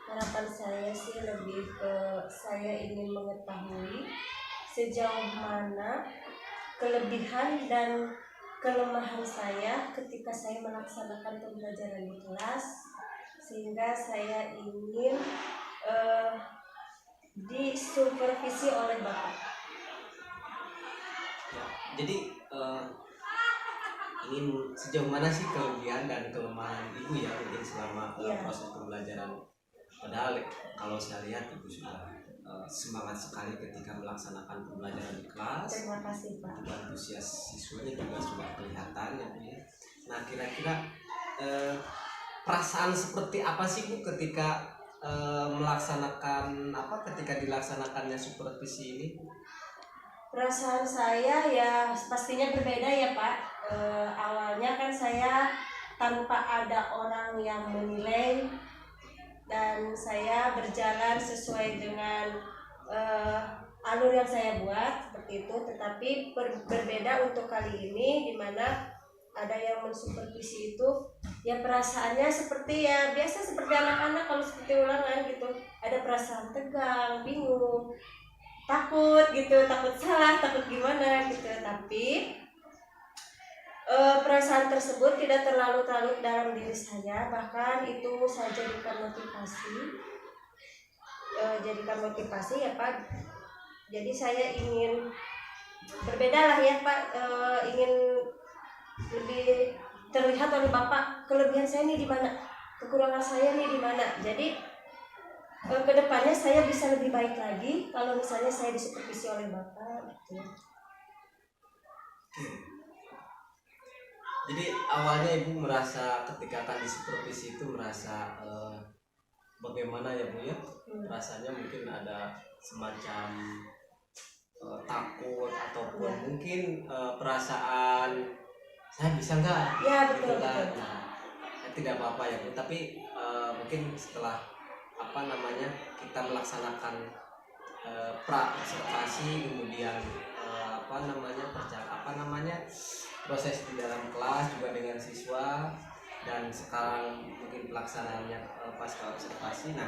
Harapan saya sih lebih ke saya ingin mengetahui sejauh mana kelebihan dan kelemahan saya ketika saya melaksanakan pembelajaran di kelas, sehingga saya ingin disupervisi oleh Bapak. Ya, jadi ingin sejauh mana sih kelebihan dan kelemahan Ibu ya mungkin selama proses pembelajaran? Padahal kalau saya lihat Ibu sudah semangat sekali ketika melaksanakan pembelajaran di kelas. Terima kasih Pak. Juga antusias siswanya juga sudah kelihatan ya Bu ya. Nah kira-kira perasaan seperti apa sih Bu ketika ketika dilaksanakannya supervisi ini? Perasaan saya ya pastinya berbeda ya Pak. Awalnya kan saya tanpa ada orang yang menilai dan saya berjalan sesuai dengan alur yang saya buat seperti itu. Tetapi berbeda untuk kali ini, di mana ada yang mensupervisi itu, ya perasaannya seperti ya biasa seperti anak-anak kalau seperti ulangan gitu. Ada perasaan tegang, bingung, takut gitu, takut salah, takut gimana gitu. Tapi perasaan tersebut tidak terlalu dalam diri saya, bahkan itu saya jadikan motivasi ya Pak. Jadi saya ingin berbeda lah ya Pak, ingin lebih terlihat oleh Bapak kelebihan saya nih di mana, kekurangan saya nih di mana. Jadi kedepannya saya bisa lebih baik lagi kalau misalnya saya disupervisi oleh Bapak gitu. Jadi awalnya Ibu merasa ketika akan disupervisi itu merasa bagaimana ya Bu ya? Rasanya mungkin ada semacam takut ataupun mungkin perasaan saya bisa nggak? Ya betul. Nah, tidak apa-apa ya Bu. Tapi mungkin setelah kita melaksanakan pra-observasi, kemudian proses di dalam kelas juga dengan siswa, dan sekarang mungkin pelaksanaannya pasca observasi. Nah,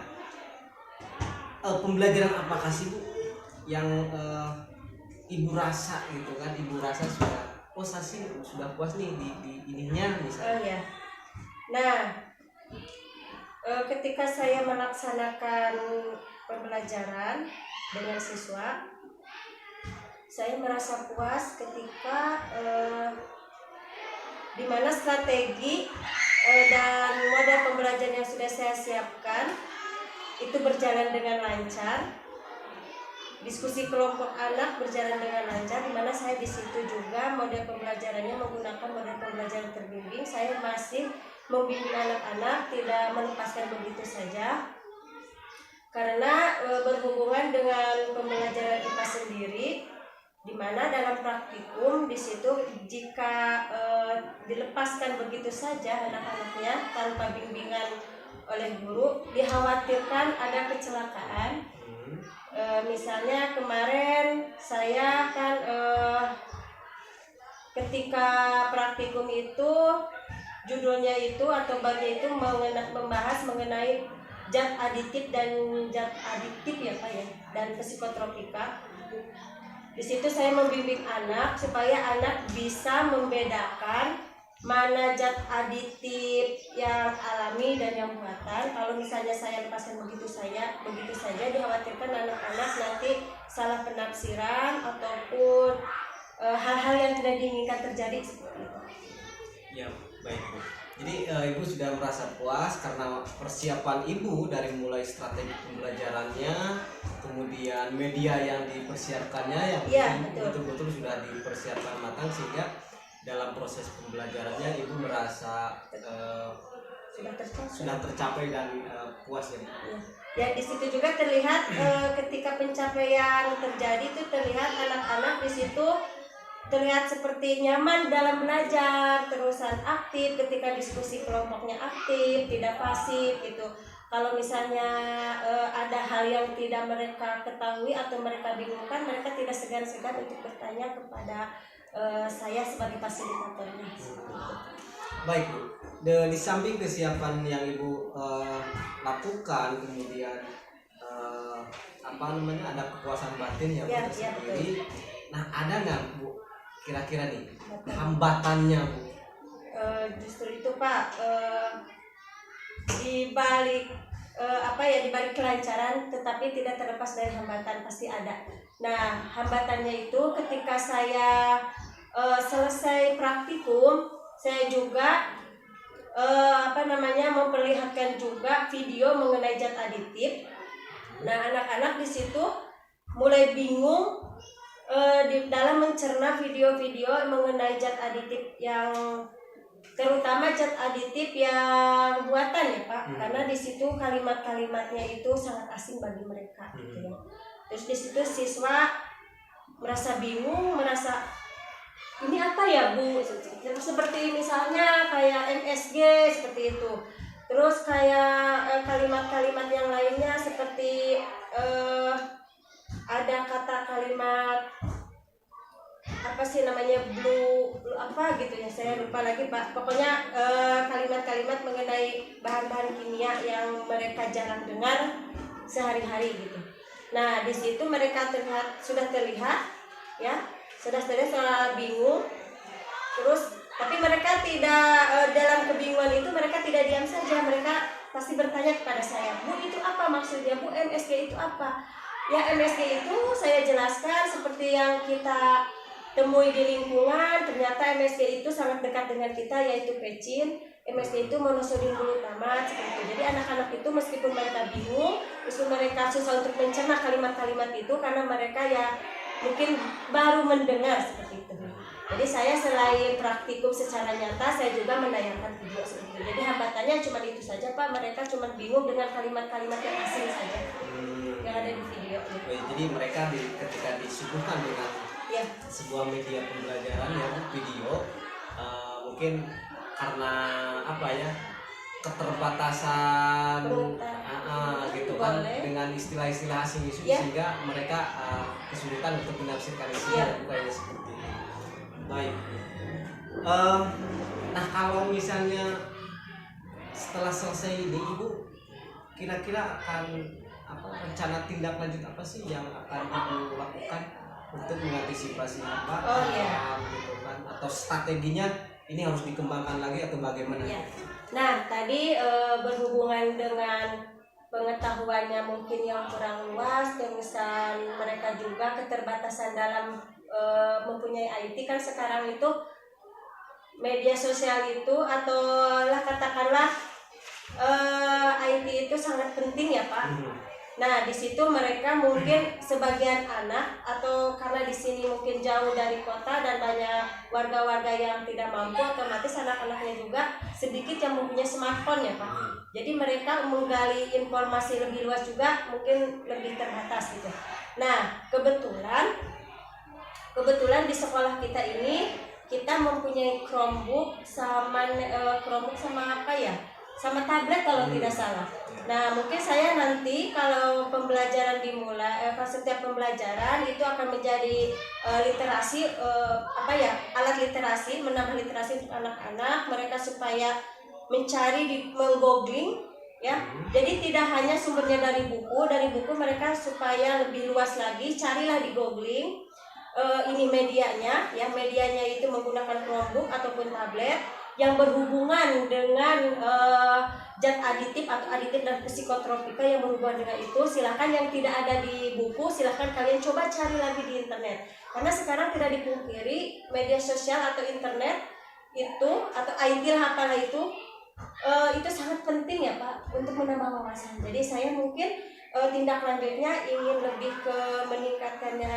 pembelajaran apakah sih Bu yang Ibu rasa gitu kan? Ibu rasa sudah puas nih di ininya misalnya. Oh ya. Nah, ketika saya melaksanakan pembelajaran dengan siswa, saya merasa puas ketika di mana strategi dan model pembelajaran yang sudah saya siapkan itu berjalan dengan lancar. Diskusi kelompok anak berjalan dengan lancar, di mana saya di situ juga model pembelajarannya menggunakan model pembelajaran terbimbing. Saya masih membimbing anak-anak, tidak melepaskan begitu saja. Karena berhubungan dengan pembelajaran IPA sendiri, di mana dalam praktikum di situ jika dilepaskan begitu saja anak-anaknya tanpa bimbingan oleh guru, dikhawatirkan ada kecelakaan. Misalnya kemarin saya kan ketika praktikum itu judulnya itu atau babnya itu membahas mengenai zat aditif dan zat adiktif ya Pak ya, dan psikotropika. Di situ saya membimbing anak supaya anak bisa membedakan mana zat aditif yang alami dan yang buatan. Kalau misalnya saya lepaskan begitu saja, dikhawatirkan anak-anak nanti salah penafsiran ataupun hal-hal yang tidak diinginkan terjadi seperti itu. Ya, baik Bu. Jadi Ibu sudah merasa puas karena persiapan Ibu dari mulai strategi pembelajarannya, kemudian media yang dipersiapkannya yang betul-betul sudah dipersiapkan matang, sehingga dalam proses pembelajarannya ibu merasa sudah tercapai dan puas ya. Ya di situ juga terlihat ketika pencapaian terjadi itu terlihat anak-anak di situ terlihat seperti nyaman dalam belajar, terusan aktif ketika diskusi kelompoknya aktif, tidak pasif gitu. Kalau misalnya ada hal yang tidak mereka ketahui atau mereka bingungkan, mereka tidak segan-segan untuk bertanya kepada saya sebagai fasilitatornya. Baik Bu, di samping kesiapan yang Ibu lakukan, kemudian ada kepuasan batin ya Bu tersendiri. Nah ada nggak Bu kira-kira nih hambatannya Bu? Justru itu Pak, di balik di balik kelancaran tetapi tidak terlepas dari hambatan pasti ada. Nah hambatannya itu ketika saya selesai praktikum, saya juga memperlihatkan juga video mengenai zat aditif. Nah anak-anak di situ mulai bingung dalam mencerna video-video mengenai zat aditif yang terutama zat aditif yang buatan ya Pak, karena di situ kalimat-kalimatnya itu sangat asing bagi mereka gitu ya. Terus di situ siswa merasa bingung, merasa ini apa ya Bu? Seperti misalnya kayak MSG seperti itu. Terus kayak kalimat-kalimat yang lainnya seperti ada kata kalimat blue apa gitu ya, saya lupa lagi Pak. Pokoknya kalimat-kalimat mengenai bahan-bahan kimia yang mereka jarang dengar sehari-hari gitu. Nah di situ mereka sudah terlihat bingung. Terus tapi mereka tidak dalam kebingungan itu mereka tidak diam saja, mereka pasti bertanya kepada saya, Bu itu apa maksudnya, Bu MSG itu apa? Ya MSG itu saya jelaskan seperti yang kita temui di lingkungan. Ternyata MSG itu sangat dekat dengan kita, yaitu pecin. MSG itu monosodium glutamat seperti itu. Jadi anak-anak itu meskipun mereka bingung, meskipun mereka susah untuk mencerna kalimat-kalimat itu karena mereka ya mungkin baru mendengar seperti itu. Jadi saya selain praktikum secara nyata, saya juga menayangkan video seperti itu. Jadi hambatannya cuma itu saja Pak, mereka cuma bingung dengan kalimat-kalimat yang asing saja yang ada di video. Jadi mereka ketika disuguhkan dengan sebuah media pembelajaran ya video, mungkin karena keterbatasan gitu kan dengan istilah-istilah asing itu sehingga mereka kesulitan untuk menafsirkan isinya bukannya seperti itu. Baik. Nah kalau misalnya setelah selesai ini Ibu kira-kira akan rencana tindak lanjut apa sih yang akan Ibu lakukan untuk mengantisipasi gitu kan, atau strateginya ini harus dikembangkan lagi atau bagaimana? Nah tadi berhubungan dengan pengetahuannya mungkin yang kurang luas, dan misal mereka juga keterbatasan dalam mempunyai IT kan sekarang itu media sosial itu atau katakanlah IT itu sangat penting ya Pak. Nah di situ mereka mungkin sebagian anak atau karena di sini mungkin jauh dari kota dan banyak warga-warga yang tidak mampu, otomatis anak-anaknya juga sedikit yang mempunyai smartphone ya Pak. Jadi mereka menggali informasi lebih luas juga mungkin lebih terbatas gitu. Nah kebetulan di sekolah kita ini kita mempunyai Chromebook sama sama tablet kalau tidak salah. Nah mungkin saya nanti kalau pembelajaran dimulai, setiap pembelajaran itu akan menjadi literasi alat literasi, menambah literasi untuk anak-anak mereka supaya mencari menggoogling ya. Jadi tidak hanya sumbernya dari buku mereka supaya lebih luas lagi, carilah di googling ini medianya itu menggunakan Chromebook ataupun tablet yang berhubungan dengan zat aditif atau aditif dan psikotropika yang berhubungan dengan itu. Silahkan yang tidak ada di buku, silahkan kalian coba cari lagi di internet. Karena sekarang tidak dipungkiri media sosial atau internet itu atau IT lah apalah itu sangat penting ya Pak untuk menambah wawasan. Jadi saya mungkin tindak lanjutnya ingin lebih ke meningkatkannya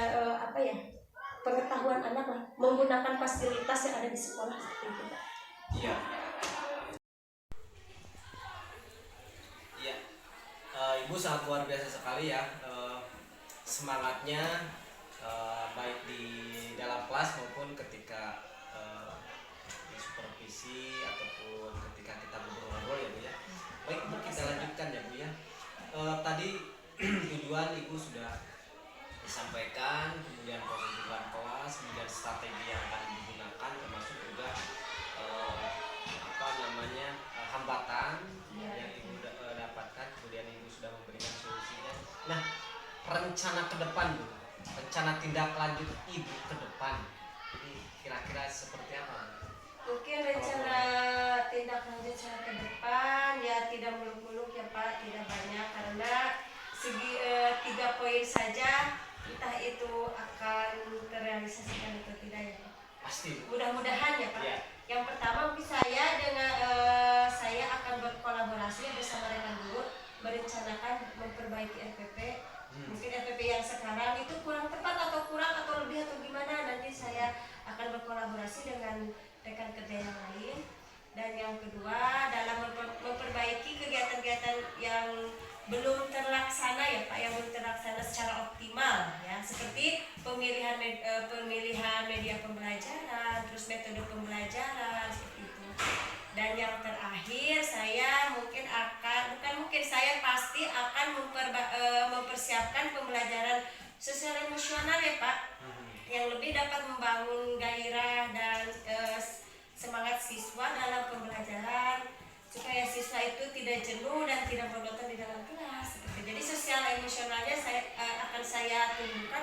pengetahuan anak lah, menggunakan fasilitas yang ada di sekolah seperti itu Pak. Iya. Iya. Ibu sangat luar biasa sekali ya, semangatnya baik di dalam kelas maupun ketika di supervisi ataupun ketika kita ngobrol-ngobrol ya Bu ya. Baik Bu, kita lanjutkan ya Bu ya. Tadi tujuan Ibu sudah disampaikan, kemudian pembentukan kelas, kemudian strategi yang akan digunakan, termasuk juga hambatan yang Ibu dapatkan, kemudian Ibu sudah memberikan solusinya. Nah, rencana ke depan Bu, rencana tindak lanjut Ibu ke depan, ini kira-kira seperti apa? Mungkin rencana tindak lanjut saya ke depan ya tidak muluk-muluk ya Pak, tidak banyak, karena segi 3 poin saja entah itu akan terrealisasikan atau tidak ya Pak. Pasti. Mudah-mudahan ya Pak. Ya. Yang pertama mungkin saya dengan saya akan berkolaborasi bersama rekan guru merencanakan memperbaiki RPP. Mungkin RPP yang sekarang itu kurang tepat atau kurang atau lebih atau gimana, nanti saya akan berkolaborasi dengan rekan kerja yang lain. Dan yang kedua dalam memperbaiki kegiatan-kegiatan yang belum terlaksana ya Pak, yang belum terlaksana secara optimal ya, seperti pemilihan media pembelajaran, terus metode pembelajaran seperti itu. Dan yang terakhir saya saya pasti akan mempersiapkan pembelajaran sosial emosional ya Pak, yang lebih dapat membangun gairah dan semangat siswa dalam pembelajaran, supaya siswa itu tidak jenuh dan tidak monoton di dalam kelas. Jadi sosial emosionalnya akan saya tumbuhkan,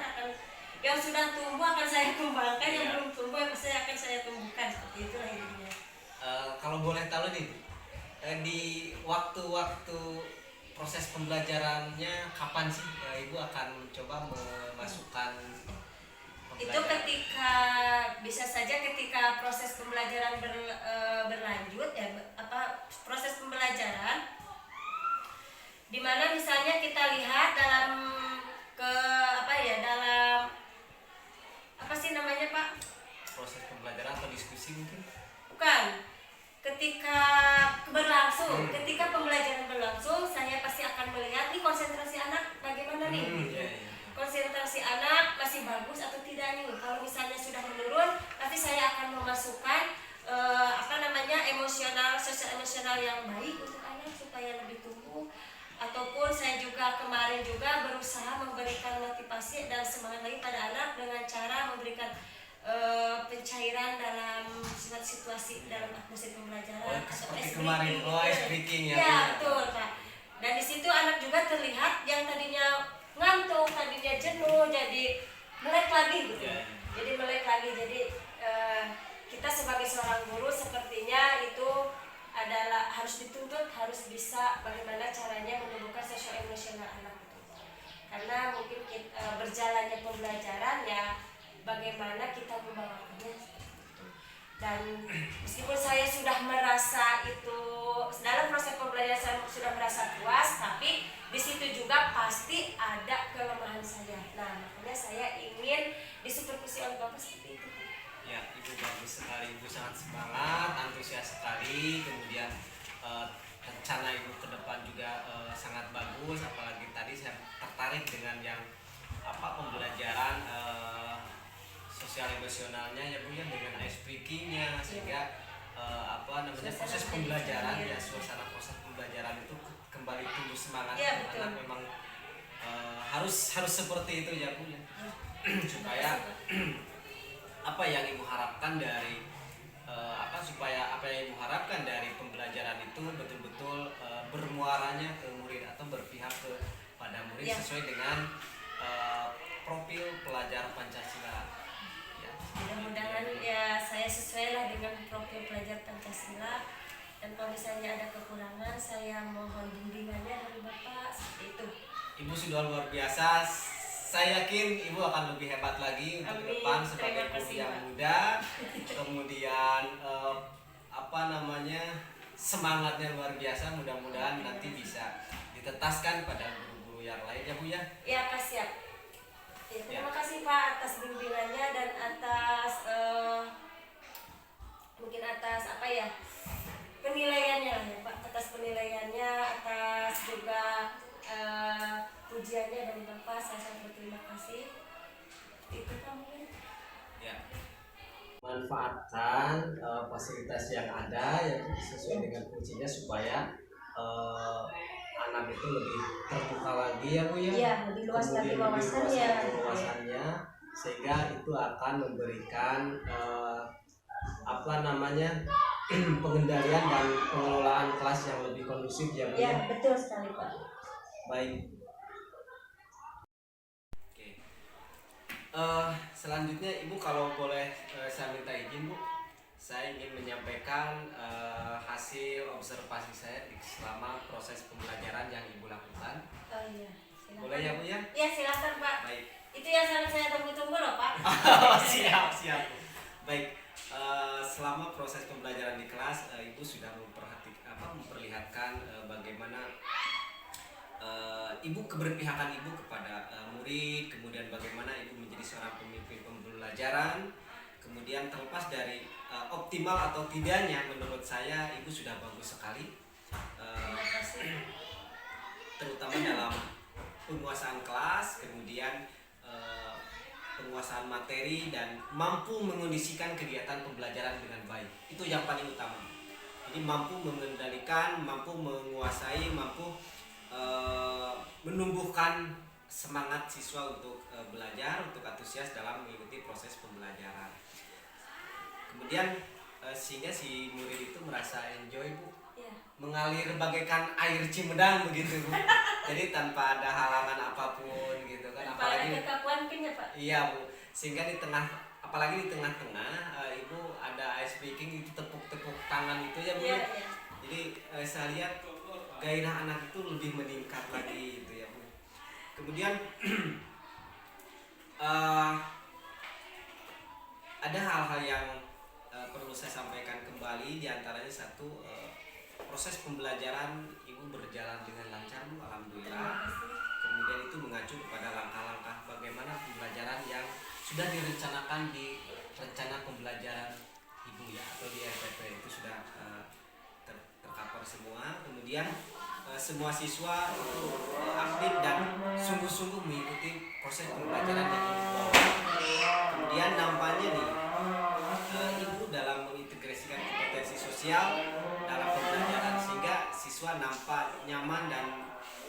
yang sudah tumbuh akan saya kembangkan, yang belum tumbuh akan saya tumbuhkan, seperti itulah intinya. Kalau boleh tahu nih, di waktu-waktu proses pembelajarannya kapan sih Ibu akan coba memasukkan Itu ketika bisa saja ketika proses pembelajaran berlanjut ya, proses pembelajaran di mana misalnya kita lihat dalam proses pembelajaran atau diskusi mungkin? bukan, ketika pembelajaran berlangsung saya pasti akan melihat nih konsentrasi anak bagaimana nih gitu. Konsentrasi anak masih bagus atau tidak nih. Kalau misalnya sudah menurun, pasti saya akan memasukkan sosial emosional yang baik untuk anak supaya lebih tumbuh. Ataupun saya juga kemarin juga berusaha memberikan motivasi dan semangat lagi pada anak dengan cara memberikan pencairan dalam situasi dalam atmosfer pembelajaran atau seperti kemarin ice breaking ya. Ya betul Pak. Dan di situ anak juga terlihat yang tadinya ngantuk, tadinya jenuh, jadi melek lagi gitu. Jadi melek lagi. Jadi kita sebagai seorang guru sepertinya itu adalah harus dituntut, harus bisa bagaimana caranya menumbuhkan sosial emosional anak itu. Karena mungkin berjalannya pembelajaran ya bagaimana kita membawakannya. Dan meskipun saya sudah merasa itu dalam proses pembelajaran saya sudah merasa puas, tapi di situ juga pasti ada kelemahan saya. Nah, makanya saya ingin disupervisi oleh Bapak seperti itu. Ya, Ibu bagus sekali, Ibu sangat semangat, antusias sekali, kemudian rencana Ibu ke depan juga sangat bagus, apalagi tadi saya tertarik dengan yang pembelajaran sosial emosionalnya ya Bu ya, dengan ice breaking-nya, sehingga proses pembelajaran ya, suasana proses pembelajaran itu kembali tumbuh semangat ya, anak. Memang harus seperti itu ya Bu ya. Supaya apa yang Ibu harapkan dari supaya apa yang Ibu harapkan dari pembelajaran itu betul-betul bermuaranya ke murid atau berpihak kepada murid sesuai dengan profil pelajar Pancasila. Ya. Mudah-mudahan ya saya sesuai lah dengan profil pelajar Pancasila, dan kalau misalnya ada kekurangan saya mohon bimbingannya dari Bapak seperti itu. Ibu sudah luar biasa. Saya yakin Ibu akan lebih hebat lagi untuk ke depan sebagai guru yang muda. Kemudian semangatnya luar biasa. Mudah-mudahan nanti bisa ditetaskan pada guru-guru yang lain ya Bu ya. Ya Pak, siap. Ya, terima kasih Pak atas bimbingannya dan atas mungkin atas apa ya, penilaiannya lah ya Pak, atas penilaiannya, atas juga pujiannya dari Bapak, saya sangat berterima kasih. Itu Pak mungkin. Ya. Manfaatkan fasilitas yang ada yang sesuai dengan fungsinya supaya anak itu lebih terbuka lagi ya Bu ya. Iya, lebih luas lagi wawasannya. Wawasannya sehingga itu akan memberikan apa namanya pengendalian dan pengelolaan kelas yang lebih kondusif ya Bu ya. Iya, betul sekali Pak. Baik. Oke. Selanjutnya Ibu kalau boleh saya minta izin Bu, saya ingin menyampaikan hasil observasi saya selama proses pembelajaran yang Ibu lakukan. Oh iya, silakan. Boleh ya Bu ya? Iya, silakan Pak. Baik. Itu yang sangat saya tunggu-tunggu loh Pak. Siap. Baik. Selama proses pembelajaran di kelas, Ibu sudah memperlihatkan bagaimana Ibu keberpihakan Ibu kepada murid, kemudian bagaimana Ibu menjadi seorang pemimpin pembelajaran, kemudian terlepas dari optimal atau tidaknya, menurut saya Ibu sudah bagus sekali, Terima kasih. terutama dalam penguasaan kelas, kemudian penguasaan materi dan mampu mengondisikan kegiatan pembelajaran dengan baik. Itu yang paling utama. Jadi mampu mengendalikan, mampu menguasai, mampu menumbuhkan semangat siswa untuk belajar, untuk antusias dalam mengikuti proses pembelajaran. Kemudian sehingga si murid itu merasa enjoy Bu, Iya. mengalir bagaikan air Cimedang begitu Bu. Jadi tanpa ada halangan apapun gitu kan. Tanpa ada kekakuan ya Pak. Iya Bu, sehingga di tengah, apalagi di tengah-tengah Ibu ada ice breaking itu, tepuk-tepuk tangan itu ya Bu. Iya. Jadi saya lihat gairah anak itu lebih meningkat lagi itu ya Bu. Kemudian ada hal-hal yang perlu saya sampaikan kembali, diantaranya satu, proses pembelajaran Ibu berjalan dengan lancar Bu, alhamdulillah. Kemudian itu mengacu kepada langkah-langkah bagaimana pembelajaran yang sudah direncanakan di rencana pembelajaran Ibu ya, atau di RPP itu sudah tercover semua. Kemudian semua siswa itu aktif dan sungguh-sungguh mengikuti proses pembelajaran yang Ibu bawa. Kemudian nampaknya nih Ibu dalam mengintegrasikan kompetensi sosial dalam pembelajaran sehingga siswa nampak nyaman dan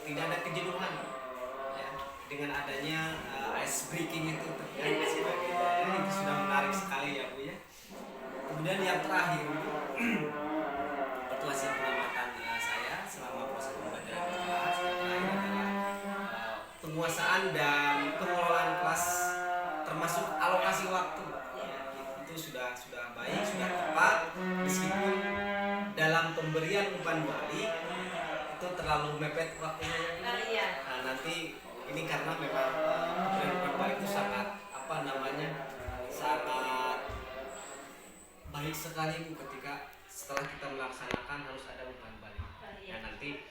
tidak ada kejenuhan ya, dengan adanya ice breaking itu dan sebagainya ya, itu sudah menarik sekali ya Bu ya. Kemudian yang terakhir Bu, itu hasil pengamatan saya selama proses pembelajaran di kelas. Yang terakhir adalah penguasaan dan pengelolaan kelas termasuk alokasi waktu ya, itu sudah baik, sudah tepat, meskipun dalam pemberian umpan balik itu terlalu mepet waktunya. Nah, nanti ini karena memang pemberian umpan balik itu sangat sangat baik sekali Bu, ketika setelah kita melaksanakan harus ada umpan balik. Ya nanti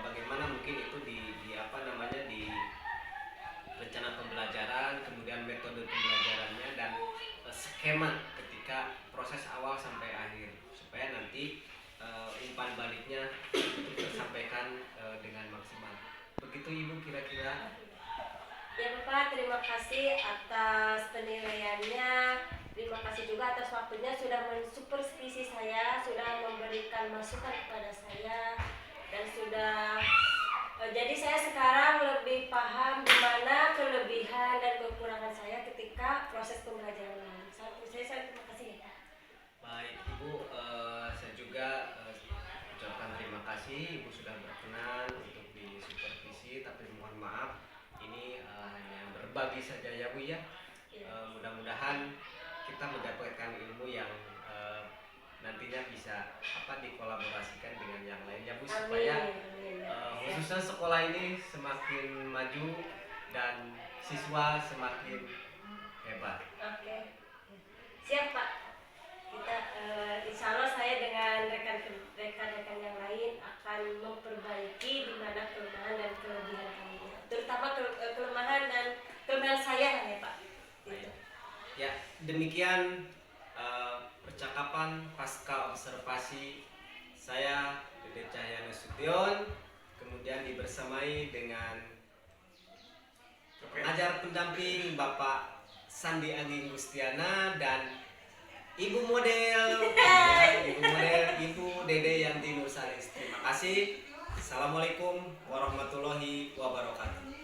bagaimana mungkin itu di rencana pembelajaran, kemudian metode pembelajarannya dan skema ketika proses awal sampai akhir, supaya nanti umpan baliknya itu tersampaikan dengan maksimal. Begitu Ibu kira-kira. Ya Bapak, terima kasih atas penilaiannya. Terima kasih juga atas waktunya sudah mensupervisi saya, sudah memberikan masukan kepada saya, dan sudah jadi saya sekarang lebih paham di mana kelebihan dan kekurangan saya ketika proses pembelajaran ini. Saya terima kasih ya. Baik Ibu, saya juga ucapkan terima kasih Ibu sudah berkenan untuk disupervisi, tapi mohon maaf ini hanya berbagi saja ya Bu ya. Mudah-mudahan kita mendapatkan ilmu yang nantinya bisa dikolaborasikan dengan yang lain ya Bu, supaya khususnya sekolah ini semakin maju dan siswa semakin hebat. Oke. Siap Pak. Kita insya Allah saya dengan rekan-rekan yang lain akan memperbaiki di mana kelemahan dan kelebihan kami, terutama kelemahan dan penyelesaian ya Pak. Gitu. Ya, demikian percakapan pasca observasi saya Dede Cahyana Sution, kemudian dibersamai dengan pengajar pendamping Bapak Sandi Anggi Gustiana dan Ibu model, Ibu Dede Yanti Nursalis. Terima kasih. Assalamualaikum warahmatullahi wabarakatuh.